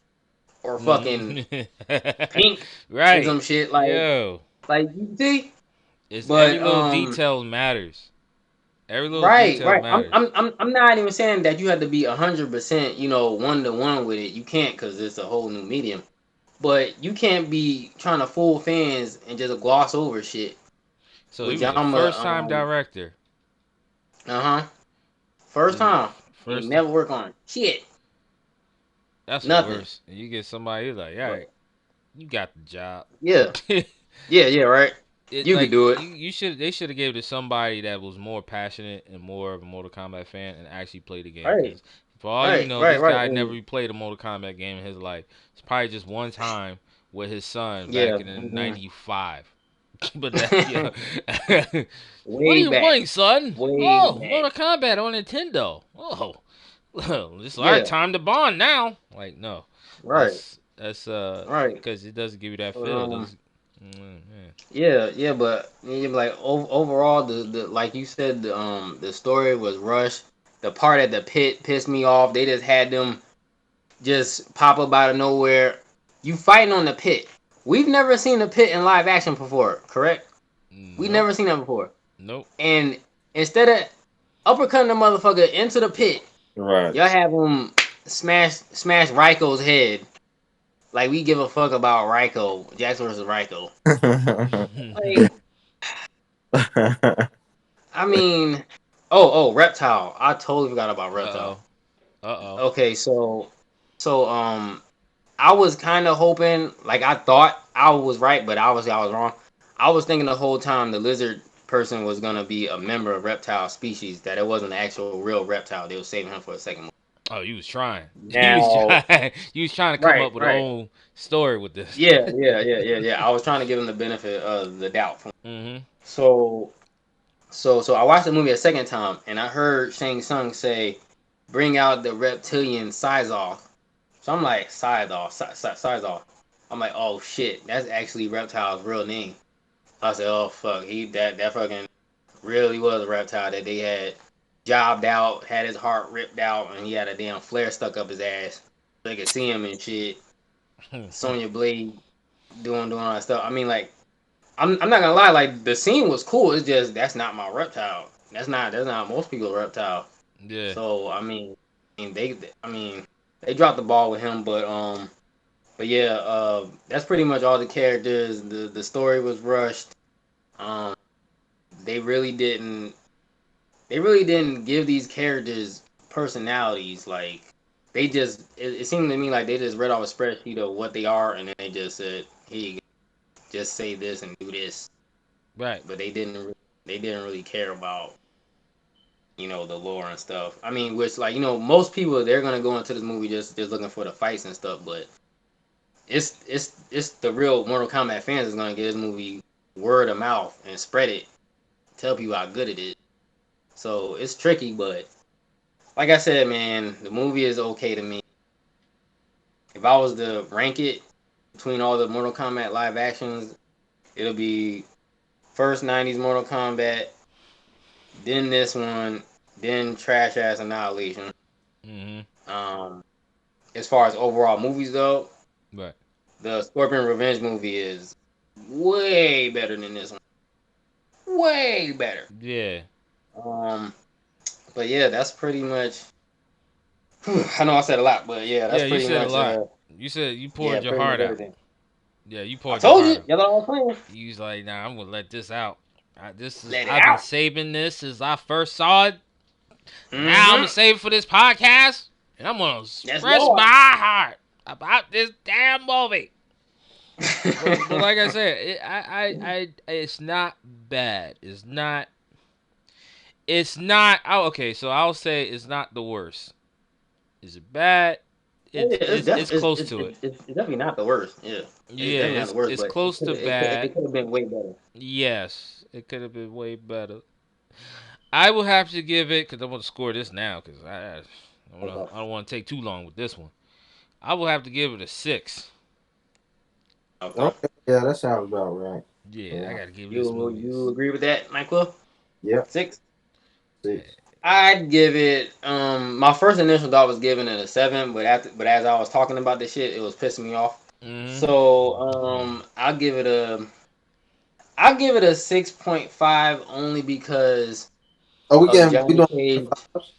or fucking Mm-hmm. pink or Right. some shit Yo. like you see. It's every But little detail matters. Every little right, detail right. I'm matters. I'm I'm I'm not even saying that you have to be 100%, 1-to-1 with it. You can't because it's a whole new medium. But you can't be trying to fool fans and just gloss over shit. So he Which was a I'm first time director. uh-huh. First He's a time. Ain't first time. never work on it. Shit. That's the Nothing. worst. And you get somebody who's like, all But right, you got the job. yeah. Yeah, right. It You could like do it. you should they should have gave it to somebody that was more passionate and more of a Mortal Kombat fan and actually played the game. Right. Because for all you Right, know, right, this right. guy never And played a Mortal Kombat game in his life. It's probably just one time with his son yeah. back in '95. But that yeah. What are Way you back. playing, son? Way Oh, back. Mortal Kombat on Nintendo. Oh, it's our Yeah. time to bond now. Like no, Right. that's Right. because it doesn't give you that feel. It Um doesn't. Yeah. yeah, but like overall the like you said the story was rushed. The part at the pit pissed me off. They just had them just pop up out of nowhere. You fighting on the pit. We've never seen the pit in live action before, correct? We've Nope. never seen that before. Nope. And instead of uppercutting the motherfucker into the pit, Right. y'all have him smash Raiko's head. Like we give a fuck about Raiko, Jax versus Raiko. Like, I mean, Reptile. I totally forgot about Reptile. Uh-oh. Uh-oh. Okay, so I was kind of hoping, like I thought I was right, but obviously I was wrong. I was thinking the whole time the lizard person was gonna be a member of reptile species, that it wasn't the actual real reptile. They were saving him for a second. Oh, you was trying. You was Now, trying. You was trying to come right, up with a right, whole story with this. yeah. I was trying to give him the benefit of the doubt. Mm-hmm. So, so I watched the movie a second time, and I heard Shang Tsung say, "Bring out the reptilian Sizal." So I'm like, Sizal. I'm like, oh shit, that's actually Reptile's real name. I said, oh fuck, that fucking really was a reptile that they had jobbed out, had his heart ripped out, and he had a damn flare stuck up his ass. They could see him and shit. Sonya Blade doing all that stuff. I mean, like, I'm not gonna lie, like the scene was cool. It's just that's not my reptile. That's not most people's reptile. Yeah. So they dropped the ball with him, but yeah, that's pretty much all the characters. The story was rushed. Um, they really didn't give these characters personalities. Like it seemed to me like they just read off a spreadsheet of what they are, and then they just said, "Here you go. Just say this and do this." Right. But they didn't really care about the lore and stuff. I mean, which like most people they're gonna go into this movie just looking for the fights and stuff, but it's the real Mortal Kombat fans is gonna get this movie word of mouth and spread it, tell people how good it is. So it's tricky, but like I said, man, the movie is okay to me. If I was to rank it between all the Mortal Kombat live actions, it'll be first '90s Mortal Kombat, then this one, then Trash Ass Annihilation. Mm-hmm. Um, as far as overall movies though, Right. the Scorpion Revenge movie is way better than this one. Way better. Yeah. Um, but yeah, that's pretty much. I know I said a lot, but yeah, Yeah, that's you pretty said a much. lot. You said you Yeah, poured your pretty much heart out. everything. Yeah, you I poured your told heart you, out. y'all know what I'm saying. You was like, nah, I'm gonna let this out. Let it I've been out. saving this since I first saw it. Now I'm gonna Mm-hmm. save it for this podcast, and I'm gonna That's express Lord. my heart about this damn movie. But like I said, it's not bad. It's not. Oh, okay, so I'll say it's not the worst. Is it bad? Oh, yeah, It's close to it. it's definitely not the worst. Yeah, it's Yeah, definitely not the worst, it's but close to it bad. could have been way better. Yes, it could have been way better. I will have to give it because I want to score this now because Okay. I don't want to take too long with this one. I will have to give it a 6. Okay. Okay, yeah, that sounds about right. Yeah, I Yeah. gotta give this You movie. you agree with that, Michael? Yep. 6. 6. I'd give it. My first initial thought was giving it a 7, but as I was talking about this shit, it was pissing me off. Mm-hmm. So I'll give it a 6.5 only because Oh, of we Johnny doing Cage. 5s?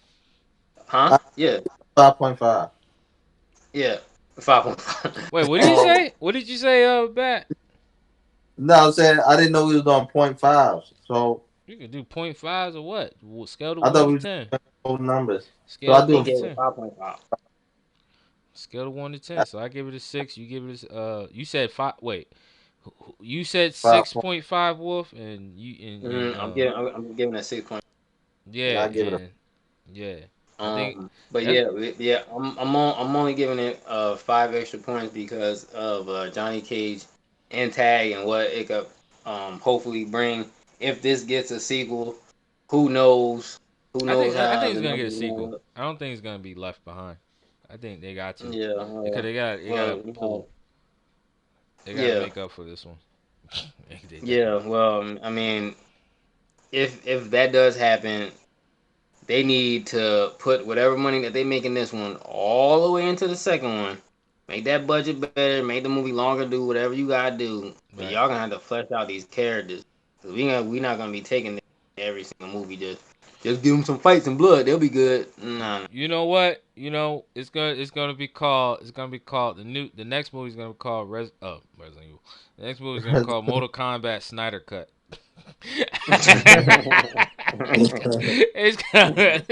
Huh? Yeah, 5.5. yeah, 5.5. Wait, what did you um, say? What did you say, Bat? No, I'm saying I didn't know we was doing .5s. So You can do .5s or what? Scale to I 1 thought to we was 10. doing whole numbers. So Scale I to he 1 do to gave it 10. 5.5. Scale to 1 to 10. So I give it a 6. You give it a you said 5. Wait, you said 5. 6.5, Wolf, and I'm giving it a 6. And yeah, I give it a and yeah. I think But that's yeah, I'm only giving it 5 extra points because of Johnny Cage and Tag and what it could hopefully bring. If this gets a sequel, who knows? Who knows I how think the it's gonna get a numbers will sequel. end up? I don't think it's gonna be left behind. I think they got to Yeah, because they gotta well, you know, pull. They gotta yeah, make up for this one. They yeah. definitely. Well, I mean, if that does happen, they need to put whatever money that they make in this one all the way into the second one. Make that budget better. Make the movie longer. Do whatever you gotta do. But Right. y'all gonna have to flesh out these characters. Cause we not gonna be taking every single movie just give them some fights and blood. They'll be good. Nah. You know what? You know it's gonna be called the next movie is gonna be called Resident Evil. The next movie is gonna be called Mortal Kombat Snyder Cut. It's gonna,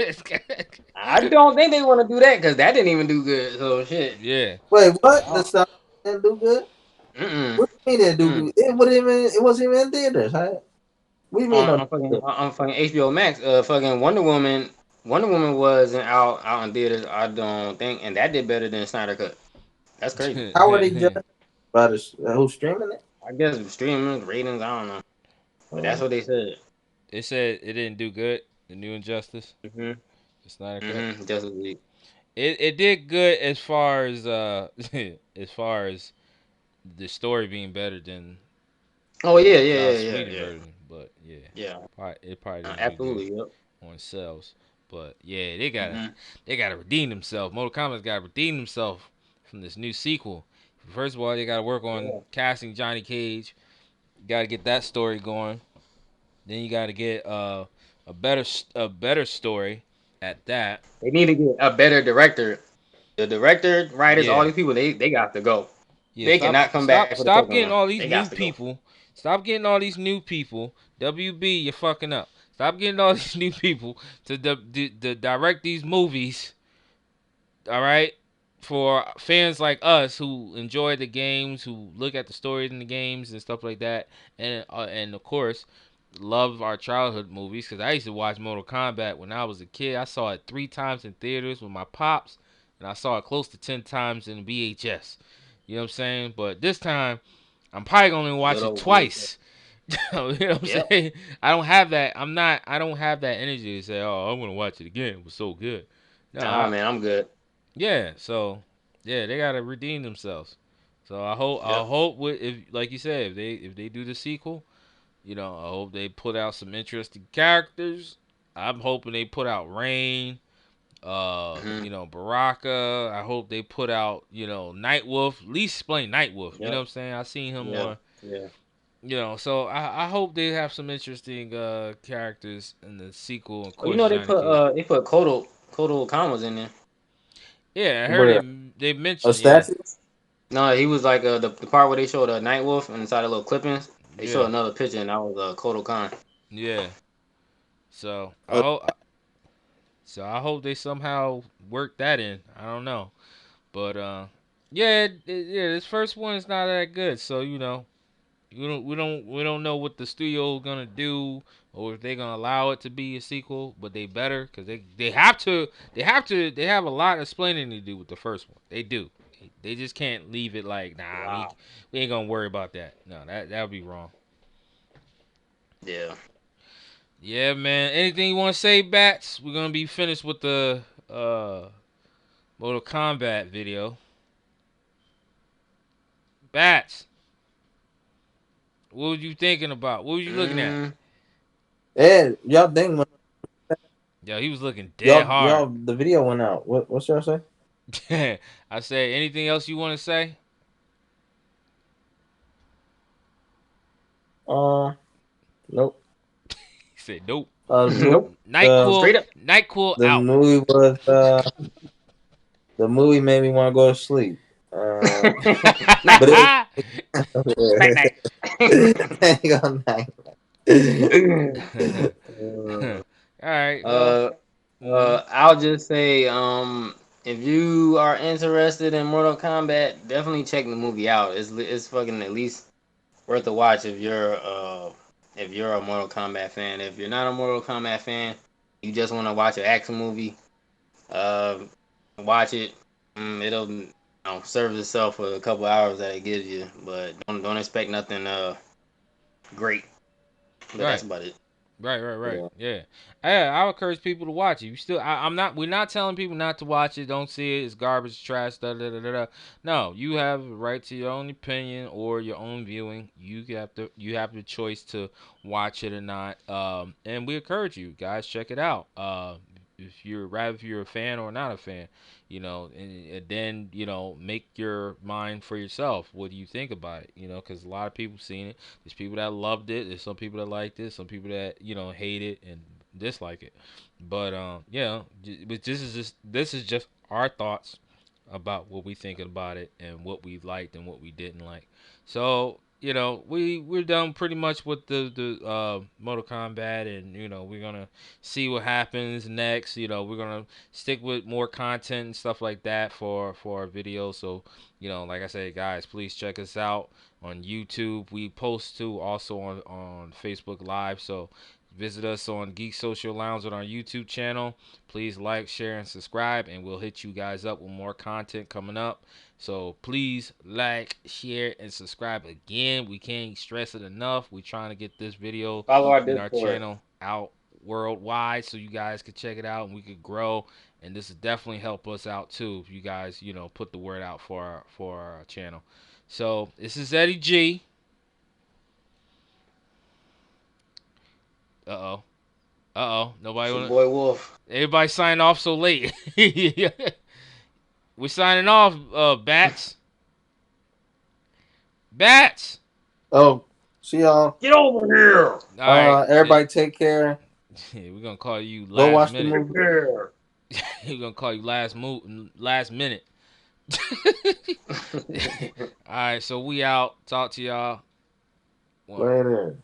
I don't think they want to do that because that didn't even do good. So shit. yeah. Wait, what? The Oh, stuff didn't do good? mm-mm, What do you mean it do mm. good? It wasn't even in theaters, huh? What do you mean On fucking on fucking HBO Max, fucking Wonder Woman. Wonder Woman wasn't out in theaters. I don't think, and that did better than Snyder Cut. That's crazy. how are they judging by who's streaming it? I guess streaming ratings. I don't know, but that's Oh. what they said. They said it didn't do good. The New Injustice, Mhm. the Snyder Cut. Mhm. Justice League. It did good as far as as far as the story being better than Oh yeah, yeah, yeah, Joss yeah, Whedon yeah. version, but yeah, Yeah. it probably didn't do good Absolutely. Yep. on sales. But yeah, Mhm. they gotta redeem themselves. Mortal Kombat's gotta redeem themselves from this new sequel. First of all, they gotta work on Yeah. casting Johnny Cage. Gotta get that story going. Then you gotta get a better story at that. They need to get a better director. The director, writers, all Yeah, these people, they got to go. yeah. They cannot come back for the Stop second getting one. all these They new got to go. people. Stop getting all these new people. WB, you're fucking up. Stop getting all these new people to direct these movies. All right, for fans like us who enjoy the games, who look at the stories in the games and stuff like that, and of course love our childhood movies. Because I used to watch Mortal Kombat when I was a kid. I saw it 3 times in theaters with my pops, and I saw it close to 10 times in VHS. You know what I'm saying? But this time, I'm probably gonna Good watch it old VHS. twice. You know what I'm Yep. saying? I don't have that. I don't have that energy to say, oh, I'm gonna watch it again. It was so good. No, Nah, man, I'm good. yeah. So yeah, they gotta redeem themselves. So I Yep. hope if like you said, if they do the sequel, I hope they put out some interesting characters. I'm hoping they put out Rain, Hmm. Baraka. I hope they put out, Nightwolf. At least explain Nightwolf. You know what Yep. I'm saying? I seen him Yeah. on, Yeah. so I hope they have some interesting characters in the sequel. Of Oh, you course, know Johnny Cage. they put Kodo Khan was in there. Yeah, I heard Bruh. they A mentioned. Yeah, statue? No, he was like the part where they showed a Nightwolf and inside the little clippings. They showed yeah, another picture and that was Kodo Khan. yeah. So I Uh, hope. So I hope they somehow work that in. I don't know, but yeah, yeah. This first one is not that good. So we don't know what the studio is gonna do or if they're gonna allow it to be a sequel. But they better because they have to. They have a lot of explaining to do with the first one. They do. They just can't leave it like nah. Wow. We ain't gonna worry about that. No, that would be wrong. Yeah. Yeah, man. Anything you want to say, Bats? We're gonna be finished with the Mortal Kombat video. Bats, what were you thinking about? What were you looking at? Mm, yeah, y'all think when Yo, he was looking dead hard. the video went out. What's y'all say? I say, anything else you want to say? Uh, nope. He said, nope. The movie, nope. the Straight up. Night cool the out. movie was the movie made me want to go to sleep. Night. But it Night. Night. was All right, well, uh, mm, I'll just say, if you are interested in Mortal Kombat, definitely check the movie out. It's fucking at least worth a watch if you're a Mortal Kombat fan. If you're not a Mortal Kombat fan, you just want to watch an action movie, uh, watch it. It'll serve itself for a couple hours that it gives you, but don't expect nothing great. But that's right. about it. Right. yeah. Yeah, I encourage people to watch it. You still, I'm not. We're not telling people not to watch it. Don't see it. It's garbage, trash. Da da da da. Da. No, you have a right to your own opinion or your own viewing. You have the choice to watch it or not. And we encourage you guys check it out. If you're a fan or not a fan, and then make your mind for yourself. What do you think about it? Because a lot of people seen it. There's people that loved it. There's some people that liked it. Some people that hate it and dislike it. But but this is just our thoughts about what we thinking about it and what we liked and what we didn't like. So we're done pretty much with the Mortal Kombat, and we're gonna see what happens next. We're gonna stick with more content and stuff like that for our videos. So like I said, guys, please check us out on YouTube. We post too also on Facebook Live. So visit us on Geek Social Lounge on our YouTube channel. Please like, share, and subscribe, and we'll hit you guys up with more content coming up. So please like, share, and subscribe again. We can't stress it enough. We're trying to get this video Follow our and our Discord. channel out worldwide so you guys can check it out and we could grow. And this will definitely help us out too if you guys put the word out for our channel. So this is Eddie G. Uh oh. Nobody It's your wanna. boy Wolf. Everybody sign off so late. We're signing off, Bats. Bats. Oh, see y'all. Get over here. All right. Everybody take care. We're gonna call you Go last watch the minute. movie. Here. We're gonna call you last minute. All right. So we out. Talk to y'all. One. Later.